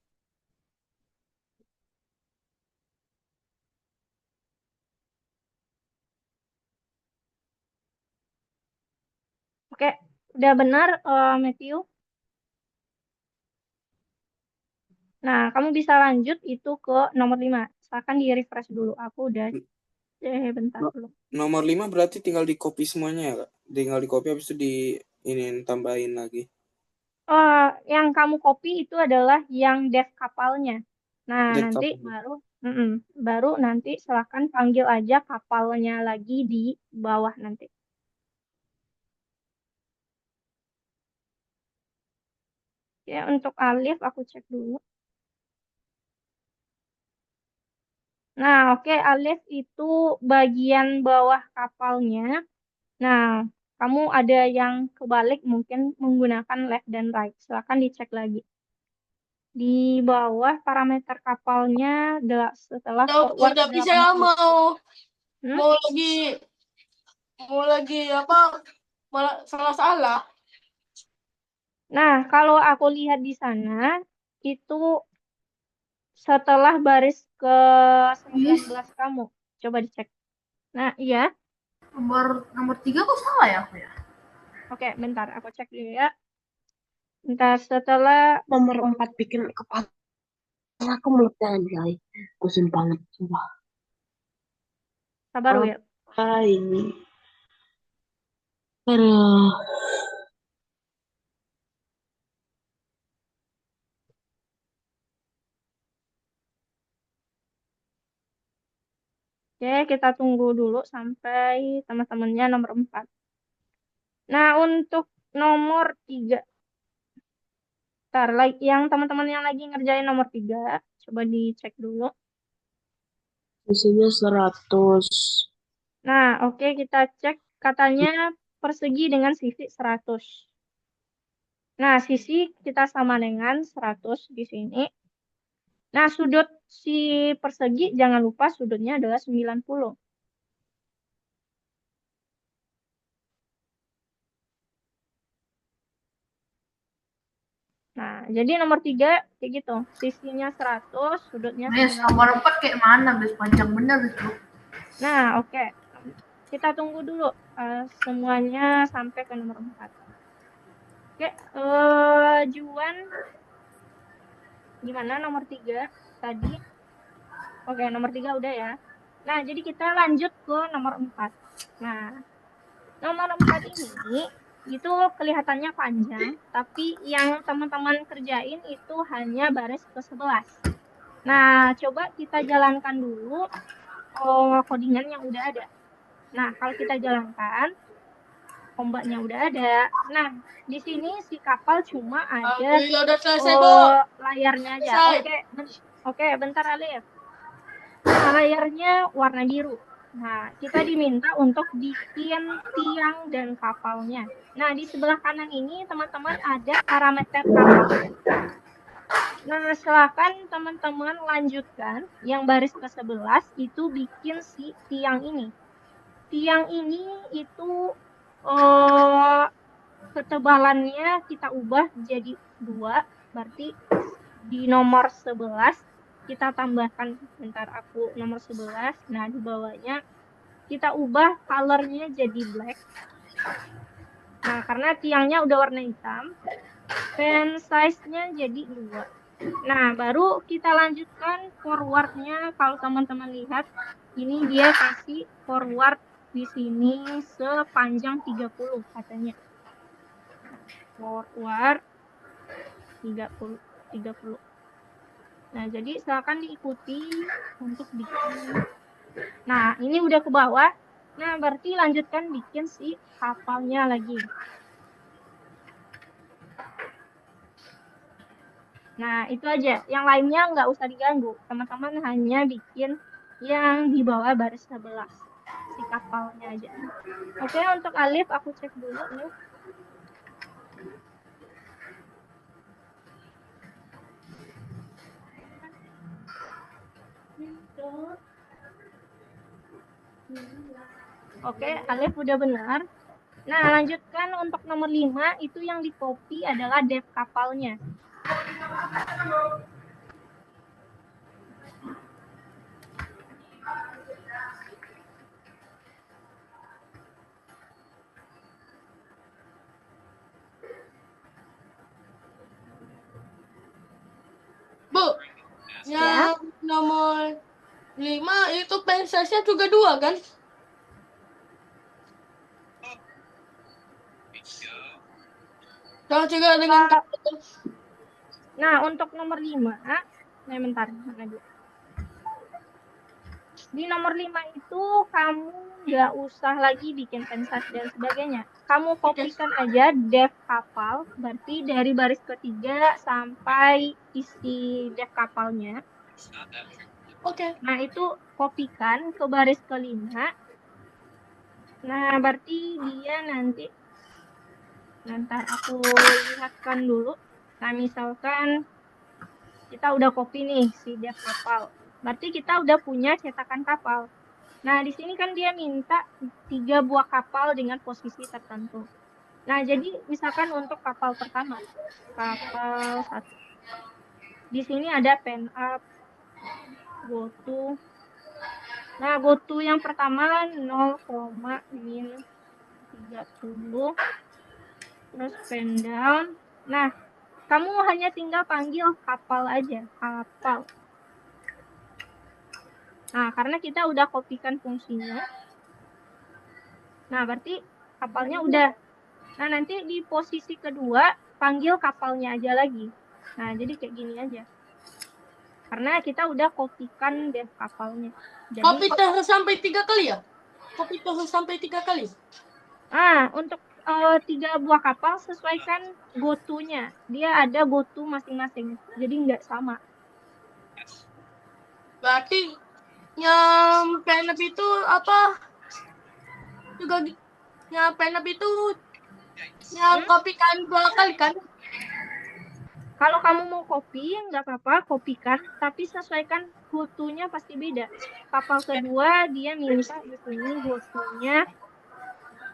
Oke, udah benar, Matthew. Nah, kamu bisa lanjut itu ke nomor 5. Silakan di-refresh dulu. Aku udah bentar dulu. Nomor 5 berarti tinggal di copy semuanya ya, Kak? Tinggal di copy habis itu tambahin lagi. Yang kamu copy itu adalah yang dev kapalnya. Nah, Dev nanti kapal. baru nanti silakan panggil aja kapalnya lagi di bawah nanti. Ya, untuk Alif aku cek dulu. Nah, oke, Alif itu bagian bawah kapalnya. Nah, kamu ada yang kebalik mungkin menggunakan left dan right. Silakan dicek lagi. Di bawah parameter kapalnya setelah forward Tapi saya 80. mau lagi apa malah salah. Nah, kalau aku lihat di sana itu setelah baris ke 19 kamu. Coba dicek. Nah, iya. Nomor 3 kok salah ya aku ya? Oke, bentar. Aku cek dulu ya. Bentar, setelah nomor 4 bikin kepala aku meledak guys. Pusing banget sumpah. sabar ya. Ini. Aduh. Oke, kita tunggu dulu sampai teman-temannya nomor 4. Nah, untuk nomor 3. Ntar, yang teman-teman yang lagi ngerjain nomor 3, coba dicek dulu. Isinya 100. Nah, oke, kita cek. Katanya persegi dengan sisi 100. Nah, sisi kita sama dengan 100 di sini. Nah, sudut si persegi, jangan lupa sudutnya adalah 90. Nah, jadi nomor 3 kayak gitu. Sisinya 100, sudutnya 90. Nomor 4 kayak mana, Bes? Panjang bener itu. Nah, oke. Kita tunggu dulu semuanya sampai ke nomor 4. Oke, Juan. Gimana nomor 3 tadi? Oke, nomor 3 udah ya. Nah, jadi kita lanjut ke nomor 4. Nah, nomor 4 ini itu kelihatannya panjang, tapi yang teman-teman kerjain itu hanya baris ke 11. Nah, coba kita jalankan dulu codingan yang udah ada. Nah, kalau kita jalankan, ombaknya udah ada. Nah, di sini si kapal cuma ada Alhamdulillah udah selesai, Bu. layarnya aja. Selesai. Oke, bentar Alif. Nah, layarnya warna biru. Nah, kita diminta untuk bikin tiang dan kapalnya. Nah, di sebelah kanan ini teman-teman ada parameter kapal. Nah, silakan teman-teman lanjutkan yang baris ke-11 itu bikin si tiang ini. Tiang ini itu ketebalannya kita ubah jadi 2, berarti di nomor 11 kita tambahkan, bentar aku nomor 11, nah di bawahnya kita ubah colornya jadi black. Nah, karena tiangnya udah warna hitam, pen size-nya jadi 2. Nah, baru kita lanjutkan forward-nya. Kalau teman-teman lihat, ini dia kasih forward di sini sepanjang 30 katanya. Forward 30. Nah, jadi silakan diikuti untuk bikin. Nah, ini udah ke bawah. Nah, berarti lanjutkan bikin si kapalnya lagi. Nah, itu aja. Yang lainnya nggak usah diganggu. Teman-teman hanya bikin yang di bawah baris 11. Si kapalnya aja. Oke, untuk Alif aku cek dulu nih. Oke, Alif udah benar. Nah, lanjutkan untuk nomor 5, itu yang di copy adalah depth kapalnya. Bu, yang nomor 5 itu pen size-nya juga 2 kan? Kalau juga dengan Nah, untuk nomor 5, nah bentar, mana dulu. Di nomor 5 itu kamu nggak usah lagi bikin pensas dan sebagainya. Kamu kopikan aja depth kapal, berarti dari baris ketiga sampai isi depth kapalnya. Oke. Nah, itu kopikan ke baris kelima. Nah, berarti dia nanti aku lihatkan dulu. Nah, misalkan kita udah copy nih si depth kapal. Berarti kita udah punya cetakan kapal. Nah, di sini kan dia minta 3 buah kapal dengan posisi tertentu. Nah, jadi misalkan untuk kapal pertama, kapal 1. Di sini ada pen up, go to. Nah, go to yang pertama 0,-30. Terus pen down. Nah, kamu hanya tinggal panggil kapal aja, kapal. Nah, karena kita udah kopikan fungsinya. Nah, berarti kapalnya udah. Nah, nanti di posisi kedua, panggil kapalnya aja lagi. Nah, jadi kayak gini aja. Karena kita udah kopikan deh kapalnya. Jadi, Kopi terus sampai 3 kali ya? Kopi terus sampai 3 kali? untuk 3 buah kapal sesuaikan go-to-nya. Dia ada go-to masing-masing. Jadi nggak sama. Berarti yang penep itu apa? Juga yang penep itu yang kopikan 2 kali kan? Kalau kamu mau kopi, nggak apa-apa, kopikan. Tapi sesuaikan go-to-nya pasti beda. Kapal kedua, dia minta di sini go-to-nya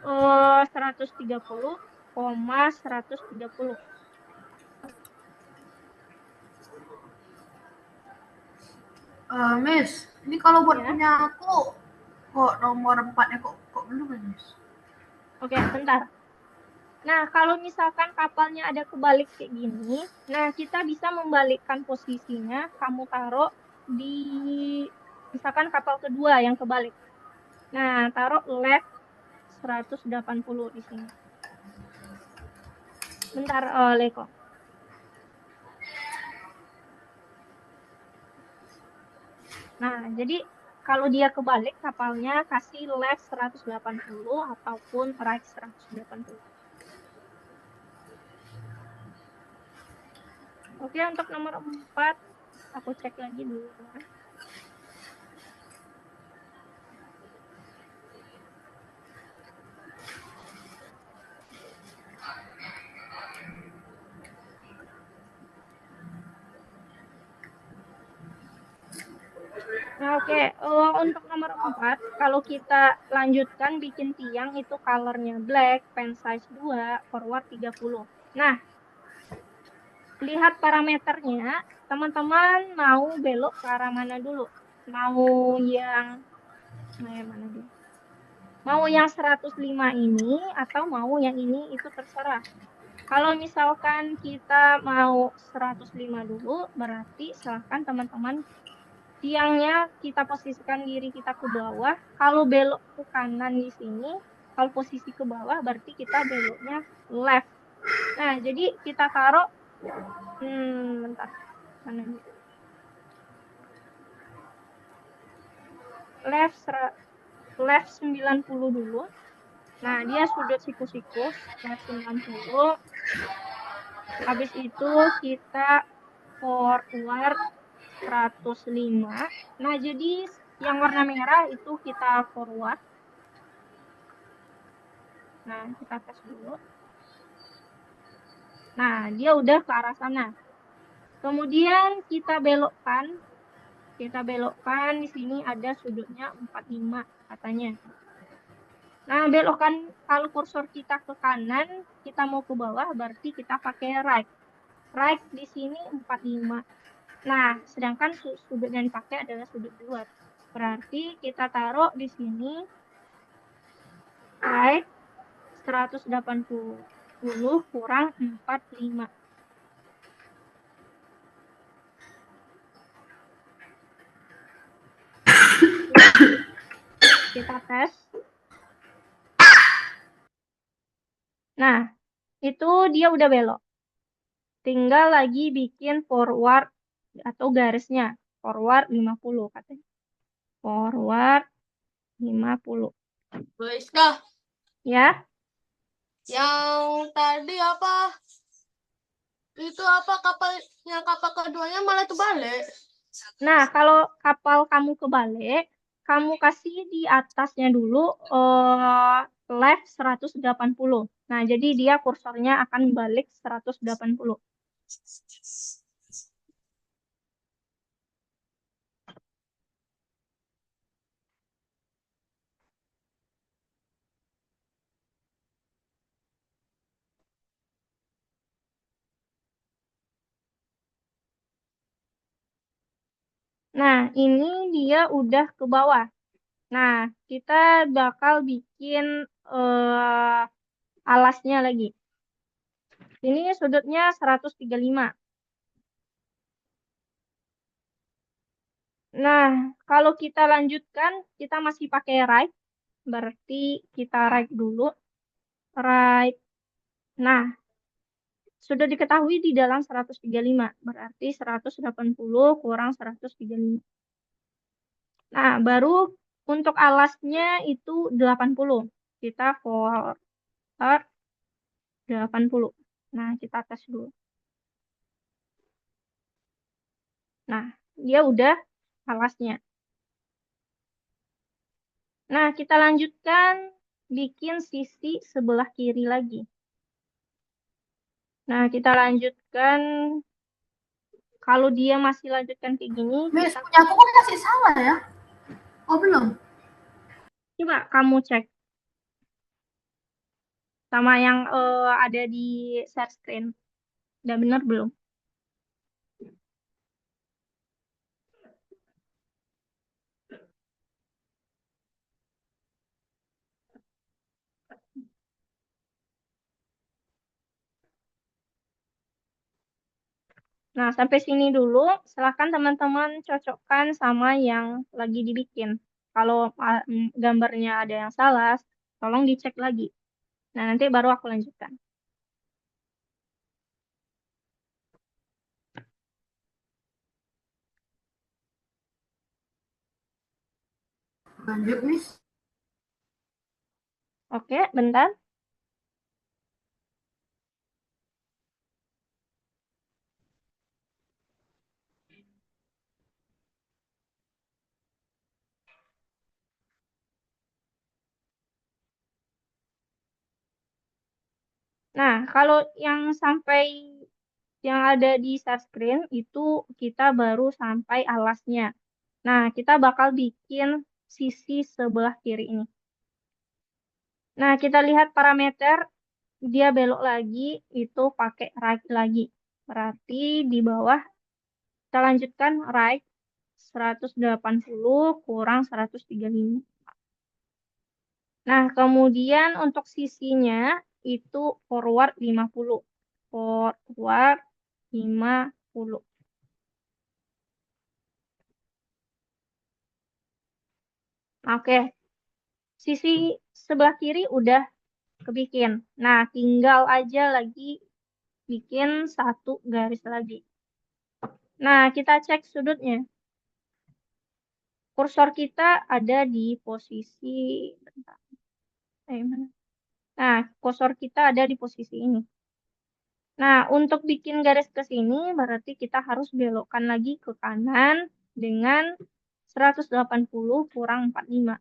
130,130. Miss, ini kalau buat Ya. punya aku kok nomor 4-nya kok belum ya, Miss? Oke, bentar. Nah, kalau misalkan kapalnya ada kebalik kayak gini, nah kita bisa membalikkan posisinya, kamu taruh di, misalkan kapal kedua yang kebalik. Nah, taruh left 180 di sini. Bentar, Leko. Nah, jadi kalau dia kebalik kapalnya kasih left 180 ataupun right 180. Oke, untuk nomor 4 aku cek lagi dulu. Nah, oke. Untuk nomor 4, kalau kita lanjutkan bikin tiang itu colornya black, pen size 2, forward 30. Nah, lihat parameternya, teman-teman mau belok ke arah mana dulu? Mau yang mana dia? Mau yang 105 ini atau mau yang ini itu terserah. Kalau misalkan kita mau 105 dulu, berarti silahkan teman-teman tiangnya kita posisikan diri kita ke bawah. Kalau belok ke kanan di sini, kalau posisi ke bawah berarti kita beloknya left. Nah, jadi kita taruh bentar. Mana nih? Left 90 dulu. Nah, dia sudut siku-siku left 90. Habis itu kita forward 105. Nah, jadi yang warna merah itu kita forward. Nah, kita tes dulu. Nah, dia udah ke arah sana. Kemudian kita belokkan. Kita belokkan di sini ada sudutnya 45 katanya. Nah, belokkan kalau kursor kita ke kanan, kita mau ke bawah berarti kita pakai right. Right di sini 45. Nah, sedangkan sudut yang dipakai adalah sudut 2. Berarti kita taruh di sini right 180 kurang 45. Kita tes. Nah, itu dia udah belok. Tinggal lagi bikin forward atau garisnya. Forward 50 katanya. Forward 50. Rizka, Ya. yang tadi apa? Itu apa kapal keduanya malah terbalik. Nah, kalau kapal kamu kebalik, kamu kasih di atasnya dulu left 180. Nah, jadi dia kursornya akan balik 180. Nah, ini dia udah ke bawah. Nah, kita bakal bikin alasnya lagi. Ini sudutnya 135. Nah, kalau kita lanjutkan, kita masih pakai right. Berarti kita right dulu. Right. Nah, sudah diketahui di dalam 135. Berarti 180 kurang 135. Nah, baru untuk alasnya itu 80. Kita forward 80. Nah, kita tes dulu. Nah, dia udah alasnya. Nah, kita lanjutkan bikin sisi sebelah kiri lagi. Nah, kita lanjutkan. Kalau dia masih lanjutkan kayak gini, Miss, kita punya aku kok masih salah ya? Oh, belum? coba kamu cek sama yang ada di share screen. Udah bener belum? Nah, sampai sini dulu. Silahkan teman-teman cocokkan sama yang lagi dibikin. Kalau gambarnya ada yang salah, tolong dicek lagi. Nah, nanti baru aku lanjutkan. Lanjut, Miss. Oke, bentar. Nah, kalau yang sampai yang ada di share screen itu kita baru sampai alasnya. Nah, kita bakal bikin sisi sebelah kiri ini. Nah, kita lihat parameter, dia belok lagi, itu pakai right lagi. Berarti di bawah, kita lanjutkan right 180 kurang 135. Nah, kemudian untuk sisinya itu forward 50. Forward 50. Oke, sisi sebelah kiri udah kebikin. Nah, tinggal aja lagi bikin satu garis lagi. Nah, kita cek sudutnya. Kursor kita ada di posisi mana? Nah, kursor kita ada di posisi ini. Nah, untuk bikin garis ke sini berarti kita harus belokkan lagi ke kanan dengan 180 kurang 45.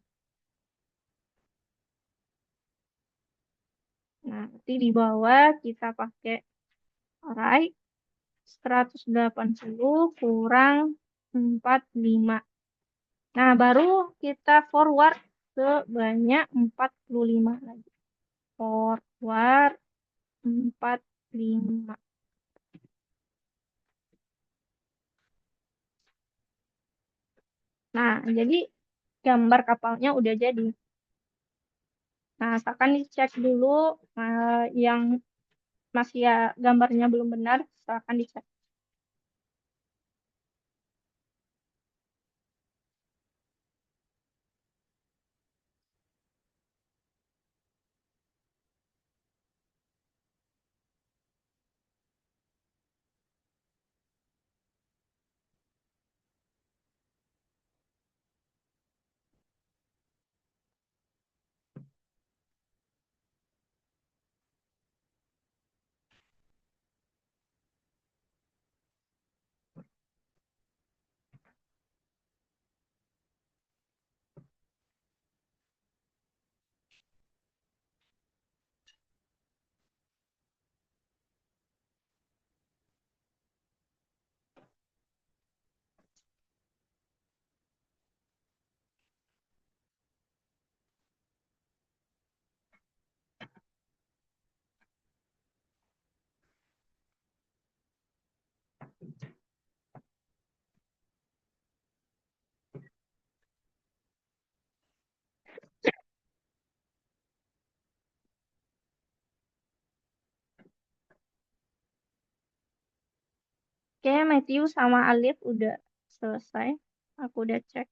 Nah, nanti di bawah kita pakai right 180 kurang 45. Nah, baru kita forward sebanyak 45 lagi. Forward 45. Nah, jadi gambar kapalnya udah jadi. Nah, asalkan dicek dulu yang masih ya gambarnya belum benar, asalkan dicek. Oke, Matthew sama Alif udah selesai. Aku udah cek.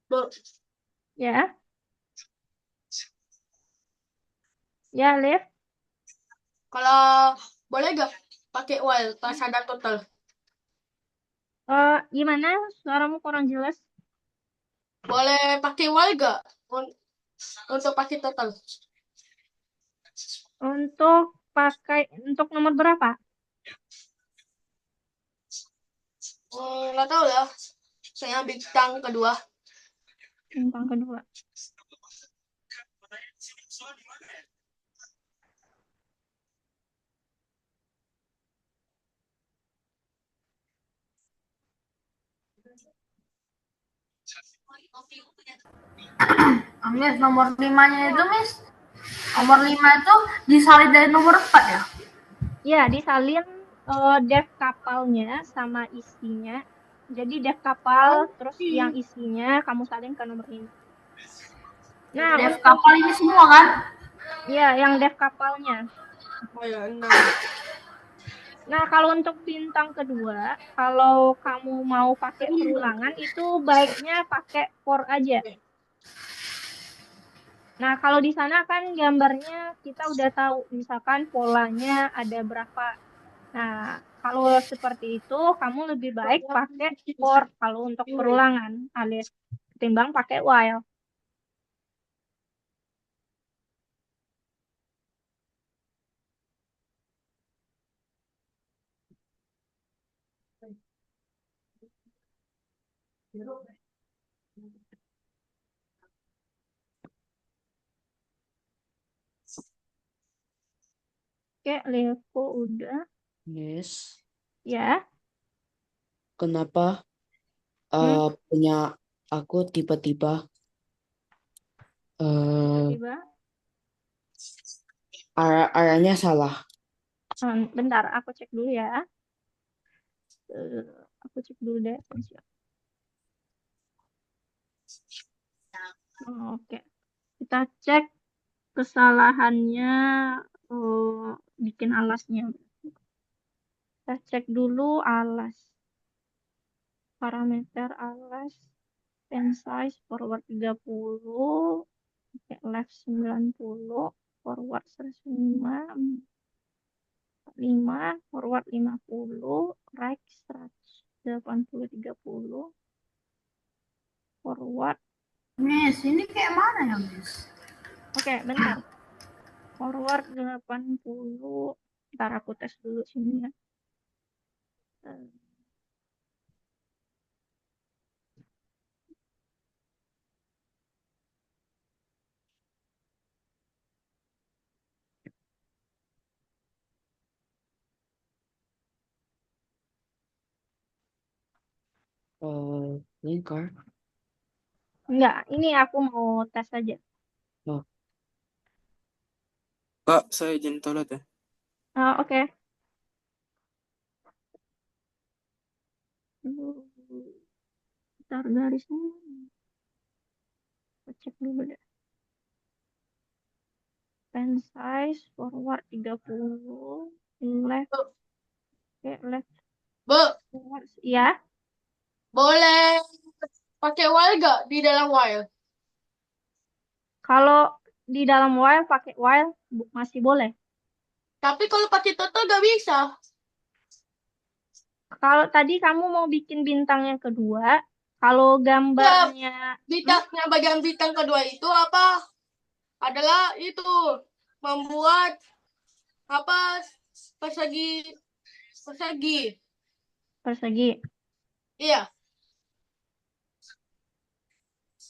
Bu, Ya, ya Alif. kalau boleh gak pakai while pas ada total? Gimana? Suaramu kurang jelas. Boleh pakai while gak untuk pakai total? Untuk nomor berapa? Nggak tahu lah. Saya bintang kedua. Bintang kedua. Miss, nomor 5-nya itu, Miss. Nomor 5 itu disalin dari nomor 4 ya? Ya, disalin depth kapalnya sama isinya. Jadi depth kapal terus yang isinya kamu salin ke nomor 5. Nah, Dev kapal ini semua kan? ya yang depth kapalnya. Oh ya, 6. Nah, kalau untuk bintang kedua, kalau kamu mau pakai perulangan itu baiknya pakai 4 aja. Nah, kalau di sana kan gambarnya kita udah tahu, misalkan polanya ada berapa. Nah, kalau seperti itu, kamu lebih baik pakai 4 kalau untuk perulangan, alias ketimbang pakai while. Oke, Levo udah. Yes. Ya. Kenapa punya aku tiba-tiba Tiba. arahnya salah. Bentar, aku cek dulu ya. Aku cek dulu deh. Oke. Kita cek kesalahannya bikin alasnya. Kita cek dulu alas. Parameter alas. Pen size forward 30. Left 90. Forward 105. 5. Forward 50. Right 180 30. Forward. Miss, ini kayak mana ya, Miss? Oke, bentar. Forward 80. Ntar aku tes dulu sini ya. Lingkar. Enggak, ini aku mau tes aja. Kak, saya izin toilet ya. Oke. Bentar garisnya. Aku cek dulu deh. Pen size forward 30. Left. Oke, left. Bu, Forward. Ya. boleh pakai while gak di dalam while? Kalau di dalam while pakai while masih boleh. Tapi kalau pakai total gak bisa. Kalau tadi kamu mau bikin bintang yang kedua, kalau gambarnya Bintangnya bagian bintang kedua itu apa? Adalah itu membuat apa persegi. persegi. Iya.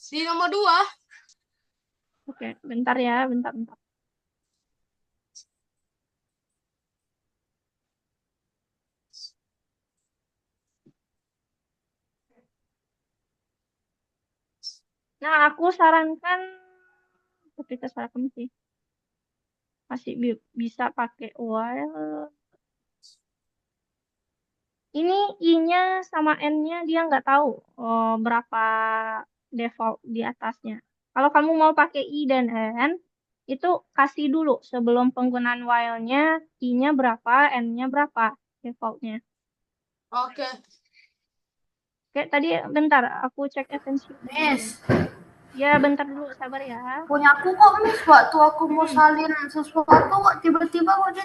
Di nomor 2. Oke, bentar ya, bentar. Nah, aku sarankan, tapi terserah kamu sih. Masih bisa pakai while. Ini I-nya sama N-nya dia nggak tahu berapa default di atasnya. Kalau kamu mau pakai I dan N, itu kasih dulu sebelum penggunaan while-nya, I-nya berapa, N-nya berapa defaultnya. Oke. Oke, tadi bentar, aku cek atensi. Miss, Ya, bentar dulu, sabar ya. punya aku kok, Miss. Waktu aku mau salin sesuatu kok tiba-tiba kok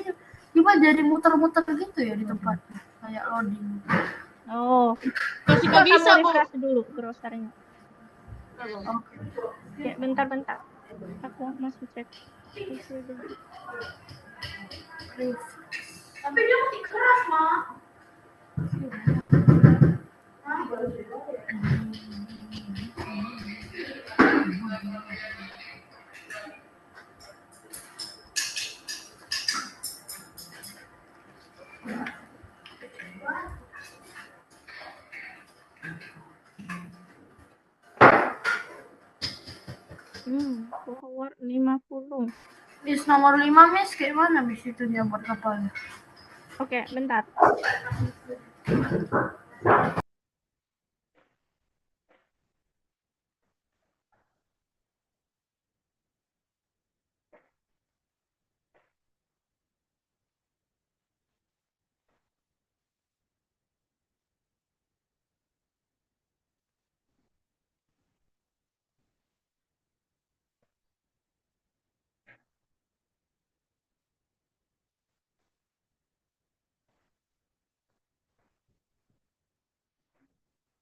jadi muter-muter gitu ya di tempat. Kayak loading. Oh, Masih coba gak bisa, kamu Bu. refresh dulu browsernya. Oke, bentar. Aku masih cek. Tapi dia masih keras, Ma. Forward 50. Miss nomor 5, Miss kayak mana Miss itunya buat kapalnya? Oke, bentar.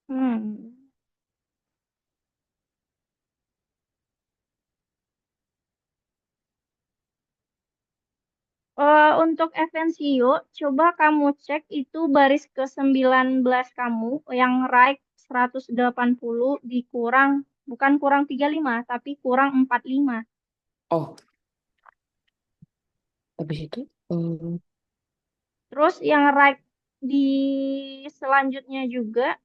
Hmm. Untuk Evensio, coba kamu cek itu baris ke-19 kamu yang right 180 dikurang, bukan kurang 35, tapi kurang 45. Oh, habis itu Terus yang right di selanjutnya juga,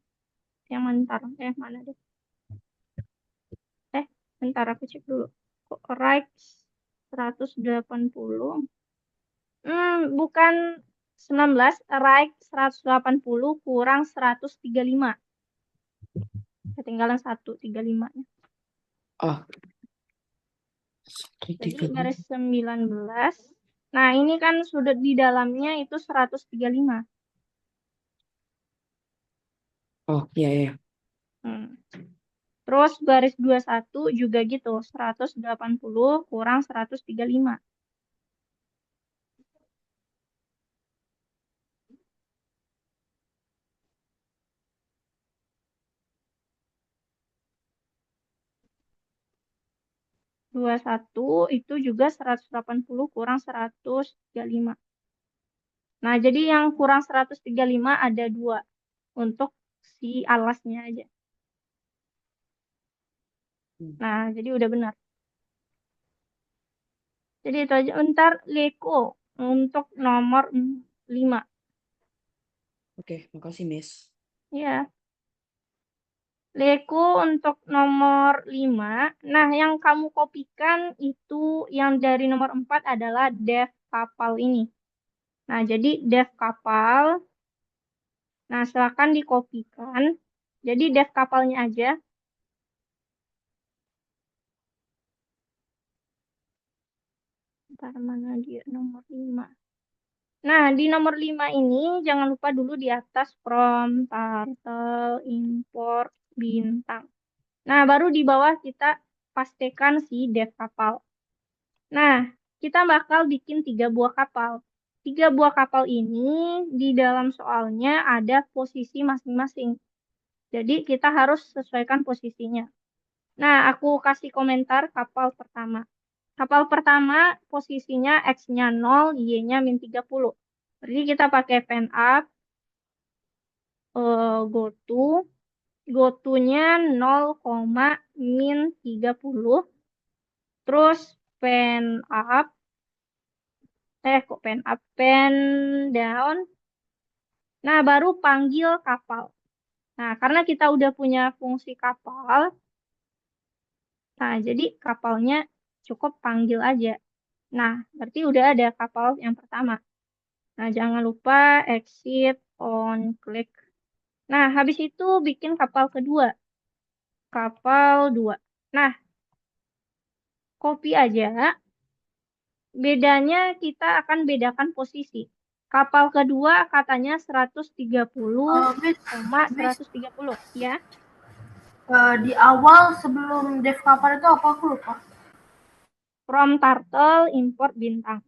yang mana deh? Bentar aku cek dulu. Kok right 180? Bukan 19, right 180 kurang 135. Ketinggalan 135-nya. ah Jadi 135. baris 19. Nah, ini kan sudut di dalamnya itu 135. Oh, iya ya. Hmm. Terus baris 21 juga gitu, 180 kurang 135. 21 itu juga 180 kurang 135. Nah, jadi yang kurang 135 ada dua untuk si alasnya aja. Nah, jadi udah benar. Jadi itu aja. Ntar Leko untuk nomor 5. Oke, makasih Miss. Ya, Leko untuk nomor 5. Nah, yang kamu kopikan itu yang dari nomor 4 adalah dev kapal ini. Nah, jadi dev kapal. Nah, silakan dikopikan. Jadi dev kapalnya aja. Ntar mana dia nomor 5. Nah, di nomor 5 ini jangan lupa dulu di atas from, turtle, import, bintang. Nah, baru di bawah kita pastikan si dev kapal. Nah, kita bakal bikin 3 buah kapal. 3 buah kapal ini di dalam soalnya ada posisi masing-masing. Jadi kita harus sesuaikan posisinya. Nah, aku kasih komentar kapal pertama. Kapal pertama posisinya X-nya 0, Y-nya -30. Berarti kita pakai pen up, go to, go to-nya 0, -30. Terus pen up, kok pen up, pen down. Nah, baru panggil kapal. Nah, karena kita udah punya fungsi kapal, nah jadi kapalnya cukup panggil aja. Nah, berarti udah ada kapal yang pertama. Nah, jangan lupa exit on click. Nah, habis itu bikin kapal kedua. Kapal 2. Nah, copy aja. Bedanya kita akan bedakan posisi. Kapal kedua katanya 130, Miss, Miss, 130. Ya. di awal sebelum dev kapal itu apa aku lupa. From turtle, import bintang.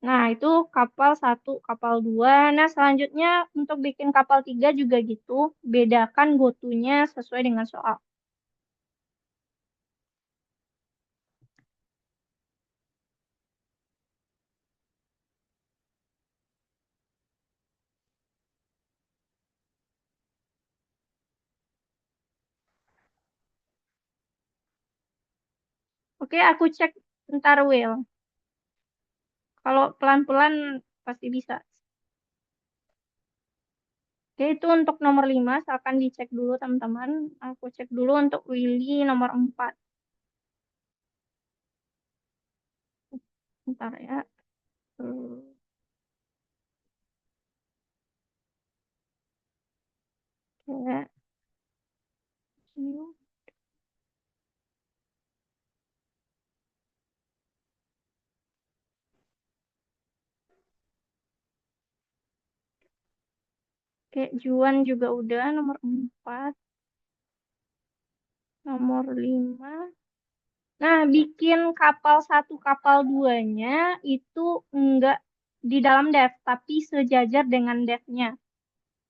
Nah, itu kapal 1, kapal 2. Nah, selanjutnya untuk bikin kapal 3 juga gitu. Bedakan gotunya sesuai dengan soal. Oke, aku cek bentar, Will. Kalau pelan-pelan pasti bisa. Oke, itu untuk nomor 5. Akan dicek dulu, teman-teman. Aku cek dulu untuk Willy nomor 4. Bentar ya. Oke. Oke, Juan juga udah nomor 4. Nomor 5. Nah, bikin kapal 1, kapal 2-nya itu enggak di dalam dev, tapi sejajar dengan dev-nya.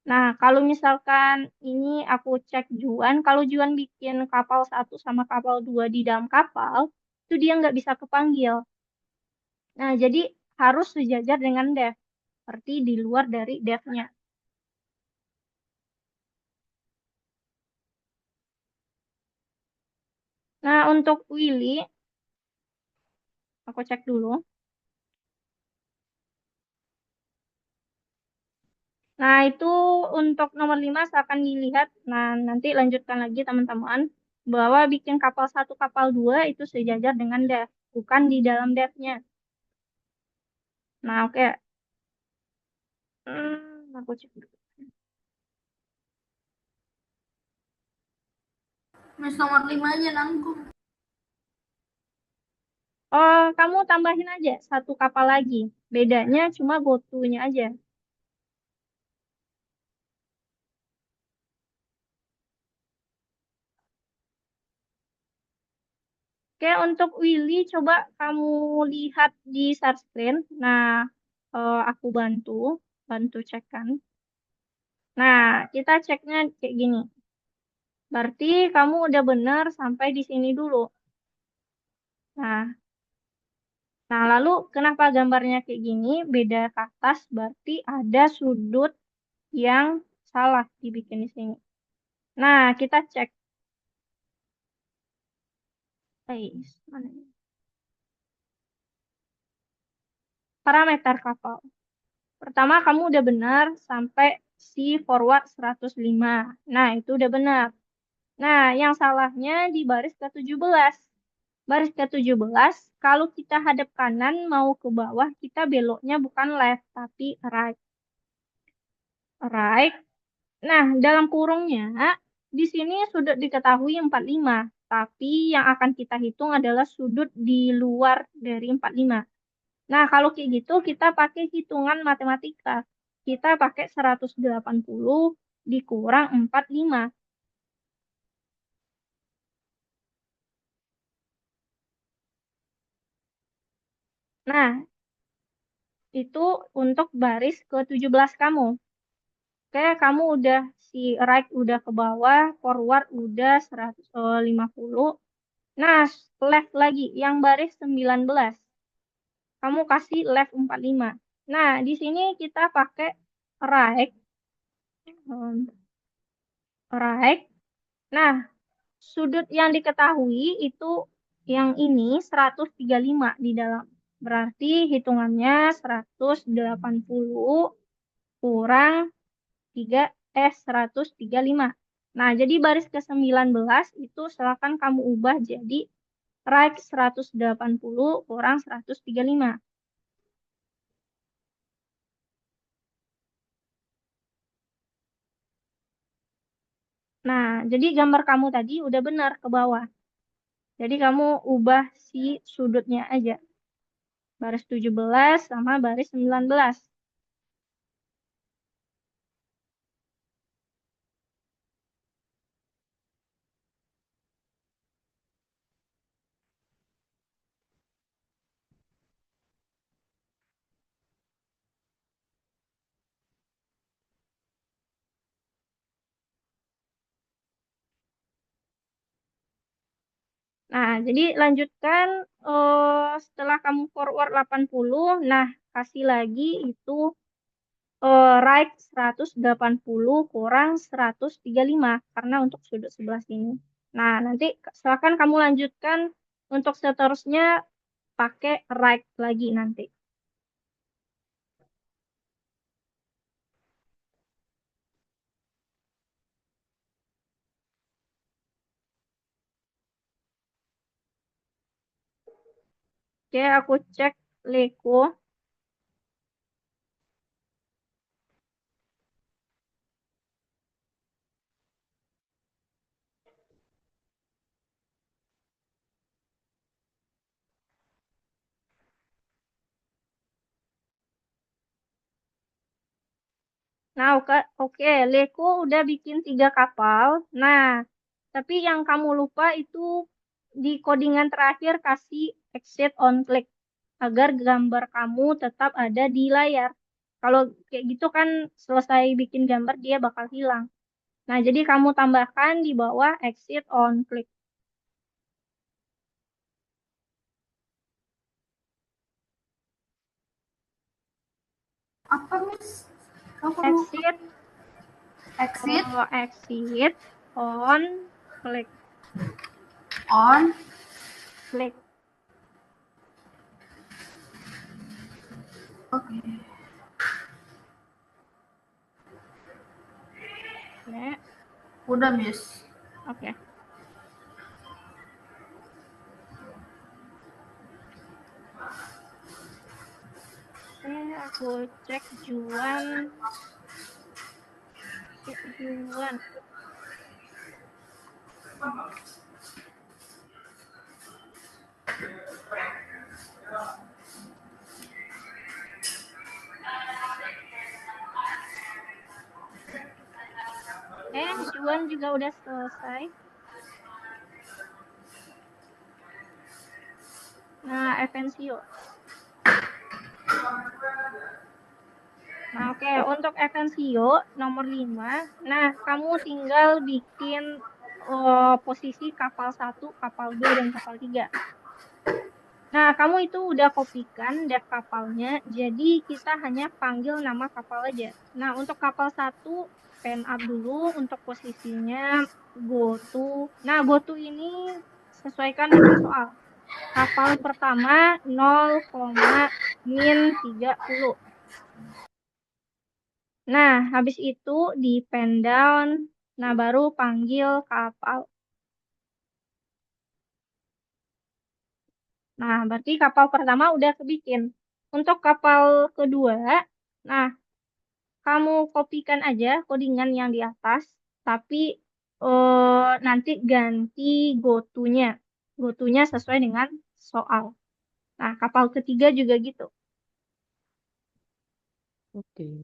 Nah, kalau misalkan ini aku cek Juan, kalau Juan bikin kapal 1 sama kapal 2 di dalam kapal, itu dia nggak bisa kepanggil. Nah, jadi harus sejajar dengan dev, seperti di luar dari dev-nya. Nah, untuk Willy, aku cek dulu. Nah, itu untuk nomor 5 akan dilihat. Nah, nanti lanjutkan lagi teman-teman. Bahwa bikin kapal 1, kapal 2 itu sejajar dengan dev. Bukan di dalam dev-nya. Nah, oke. Aku cek dulu. Miss nomor 5 aja nanggung. Oh, kamu tambahin aja 1 kapal lagi. Bedanya cuma goto-nya aja. Oke, untuk Willy, coba kamu lihat di share screen. Nah, aku bantu cekkan. Nah, kita ceknya kayak gini. Berarti kamu udah benar sampai di sini dulu. Nah, lalu kenapa gambarnya kayak gini? Beda ke atas, berarti ada sudut yang salah dibikin di sini. Nah, kita cek. Mana ini? Parameter kapal. Pertama, kamu udah benar sampai si forward 105. Nah, itu udah benar. Nah, yang salahnya di baris ke-17. Baris ke-17, kalau kita hadap kanan mau ke bawah, kita beloknya bukan left, tapi right. Right. Nah, dalam kurungnya, di sini sudut diketahui 45. Tapi yang akan kita hitung adalah sudut di luar dari 45. Nah, kalau kayak gitu, kita pakai hitungan matematika. Kita pakai 180 dikurang 45. Nah, itu untuk baris ke-17 kamu. Oke, kamu udah si right udah ke bawah, forward udah 150. Nah, left lagi yang baris 19. Kamu kasih left 45. Nah, di sini kita pakai right. Right. Nah, sudut yang diketahui itu yang ini 135 di dalam. Berarti hitungannya 180 kurang 135. Nah, jadi baris ke-19 itu silakan kamu ubah jadi right 180 kurang 135. Nah, jadi gambar kamu tadi udah benar ke bawah. Jadi kamu ubah si sudutnya aja. Baris 17 sama baris 19. Nah, jadi lanjutkan setelah kamu forward 80, nah kasih lagi itu right 180 kurang 135 karena untuk sudut sebelah sini. Nah, nanti silakan kamu lanjutkan untuk seterusnya pakai right lagi nanti. Oke, aku cek Leko. Nah, oke, Leko udah bikin 3 kapal. Nah, tapi yang kamu lupa itu di codingan terakhir kasih exit on click agar gambar kamu tetap ada di layar. Kalau kayak gitu kan selesai bikin gambar dia bakal hilang. Nah, jadi kamu tambahkan di bawah exit on click. Apa, Miss? Aku lupa. Exit Exit on click. on. Click. Oke. Ya, Udah, Miss. oke. Aku cek Juan. Juan. Juan juga udah selesai. Nah, Evencio. Nah, oke. Untuk Evencio nomor 5. Nah, kamu tinggal bikin posisi kapal 1, kapal 2, dan kapal 3. Nah, kamu itu udah kopikan dev kapalnya, jadi kita hanya panggil nama kapal aja. Nah, untuk kapal 1, pen up dulu untuk posisinya go to. Nah, go to ini sesuaikan dengan soal. Kapal pertama 0,-30. Nah, habis itu di pen down. Nah, baru panggil kapal. Nah, berarti kapal pertama udah kebikin. Untuk kapal kedua, nah, kamu kopikan aja codingan yang di atas, tapi nanti ganti go-to-nya. Go-to-nya sesuai dengan soal. Nah, kapal ketiga juga gitu. Oke.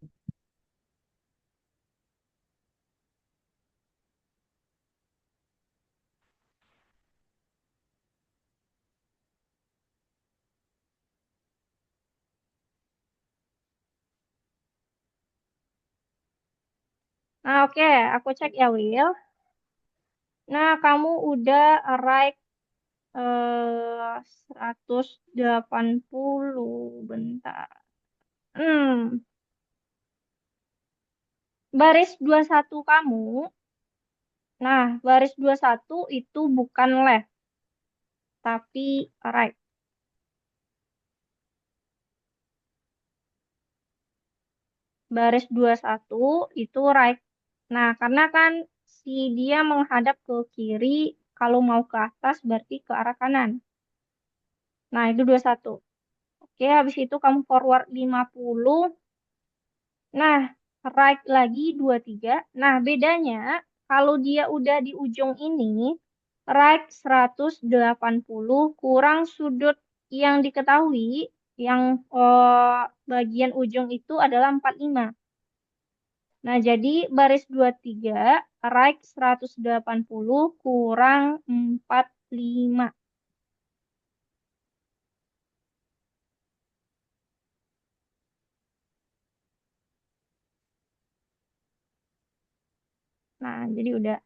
Nah, oke, aku cek ya, Will. Nah, kamu udah arrive 180. Bentar. Baris 21 kamu. Nah, baris 21 itu bukan left, tapi right. Baris 21 itu right. Nah, karena kan si dia menghadap ke kiri, kalau mau ke atas berarti ke arah kanan. Nah, itu 21. Oke, habis itu kamu forward 50. Nah, right lagi 23. Nah, bedanya kalau dia udah di ujung ini, right 180 kurang sudut yang diketahui, yang bagian ujung itu adalah 45. Nah, jadi baris 23, right 180 kurang 45. Nah, jadi udah.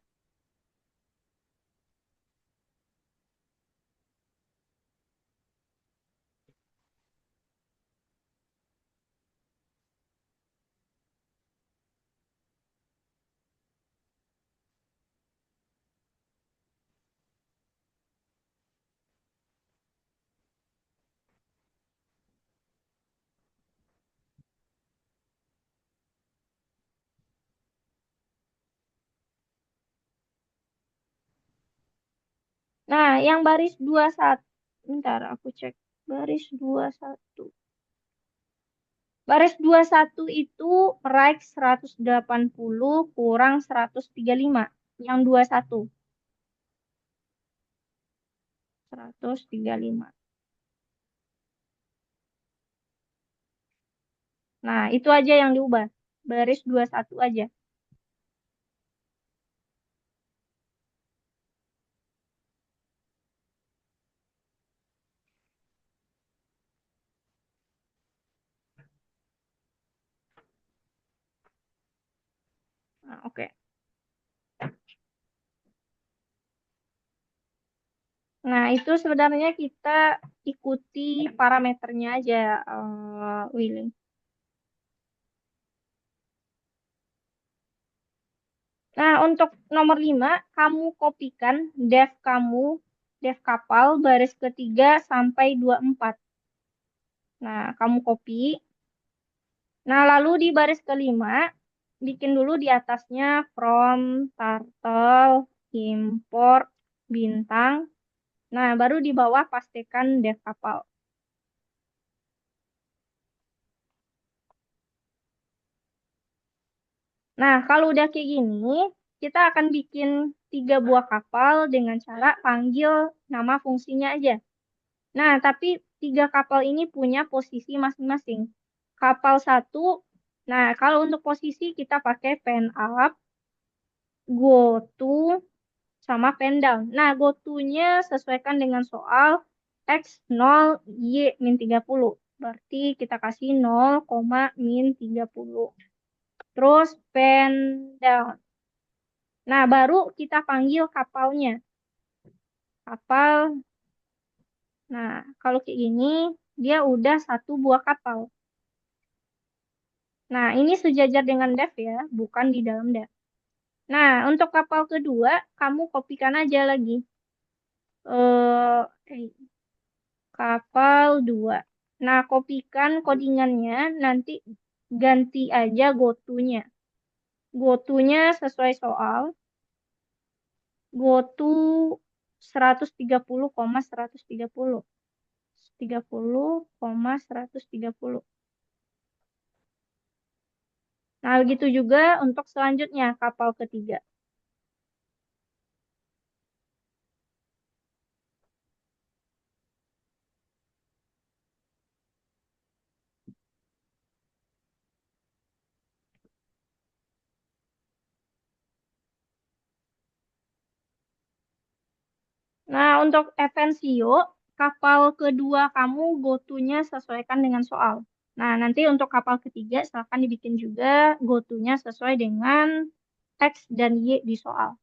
Nah, yang baris 21, bentar aku cek. Baris 21. Baris 21 itu right 180 kurang 135. Yang 21. 135. Nah, itu aja yang diubah. Baris 21 aja. Nah, oke. Nah, itu sebenarnya kita ikuti parameternya aja, Willy. Nah, untuk nomor 5, kamu kopikan dev kapal baris ketiga sampai 24. Nah, kamu copy. Nah, lalu di baris kelima, bikin dulu di atasnya from turtle import bintang. Nah, baru di bawah pastikan dev kapal. Nah, kalau udah kayak gini, kita akan bikin 3 buah kapal dengan cara panggil nama fungsinya aja. Nah, tapi 3 kapal ini punya posisi masing-masing. Kapal 1, nah kalau untuk posisi kita pakai pen up, go to, sama pen down. Nah, go to-nya sesuaikan dengan soal X 0, Y min 30. Berarti kita kasih 0, min 30. Terus pen down. Nah, baru kita panggil kapalnya. Kapal. Nah, kalau kayak gini, dia udah 1 buah kapal. Nah, ini sejajar dengan dev ya, bukan di dalam dev. Nah, untuk kapal kedua, kamu kopikan aja lagi. Kapal 2. Nah, kopikan codingannya, nanti ganti aja go-to-nya. Go-to-nya sesuai soal. Go-to 130,130. 130,130. Nah, begitu juga untuk selanjutnya, kapal ketiga. Nah, untuk Evensio, kapal kedua kamu go-to-nya sesuaikan dengan soal. Nah, nanti untuk kapal ketiga, silahkan dibikin juga go-to-nya sesuai dengan X dan Y di soal.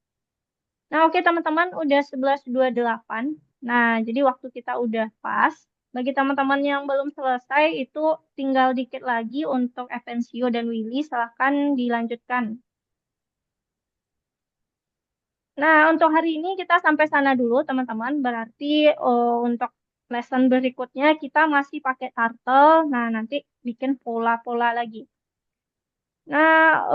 Nah, oke teman-teman, udah 11.28. Nah, jadi waktu kita udah pas. Bagi teman-teman yang belum selesai, itu tinggal dikit lagi untuk Evensio dan Willy, silahkan dilanjutkan. Nah, untuk hari ini kita sampai sana dulu, teman-teman. Berarti untuk lesson berikutnya kita masih pakai turtle. Nah, nanti bikin pola-pola lagi. Nah,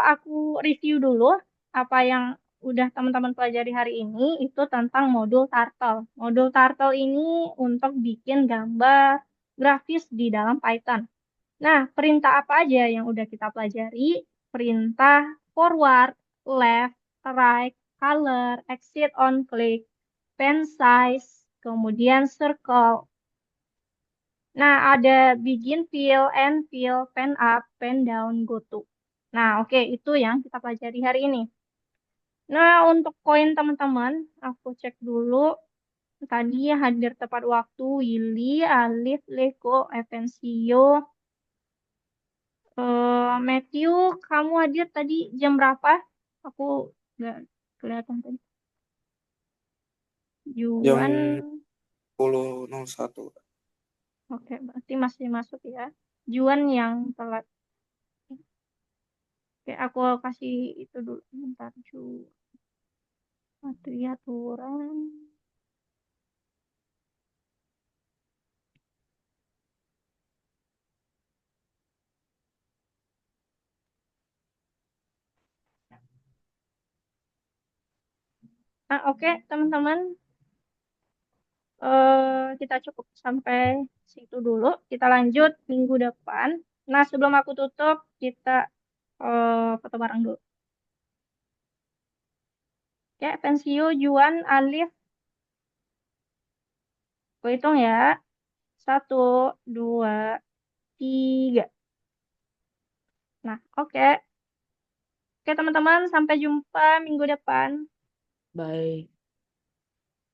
aku review dulu apa yang udah teman-teman pelajari hari ini itu tentang modul turtle. Modul turtle ini untuk bikin gambar grafis di dalam Python. Nah, perintah apa aja yang udah kita pelajari? Perintah forward, left, right, color, exit on click, pen size, kemudian circle. Nah, ada begin fill, end fill, pen up, pen down, go to. Nah, oke, itu yang kita pelajari hari ini. Nah, untuk koin teman-teman, aku cek dulu. Tadi hadir tepat waktu, Willy, Alif, Leko, Evensio, Matthew, kamu hadir tadi jam berapa? Aku nggak kelihatan tadi. Jam Juan, 10.01. oke, berarti masih masuk ya. Juan yang telat. Oke, aku kasih itu dulu. Bentar, aturan. Oke, teman-teman. kita cukup sampai situ dulu. Kita lanjut minggu depan. Nah, sebelum aku tutup, kita foto bareng dulu. Oke, pensiu, Juan, Alif. Aku hitung ya. 1, 2, 3. Nah, oke. Oke, teman-teman. Sampai jumpa minggu depan. Bye.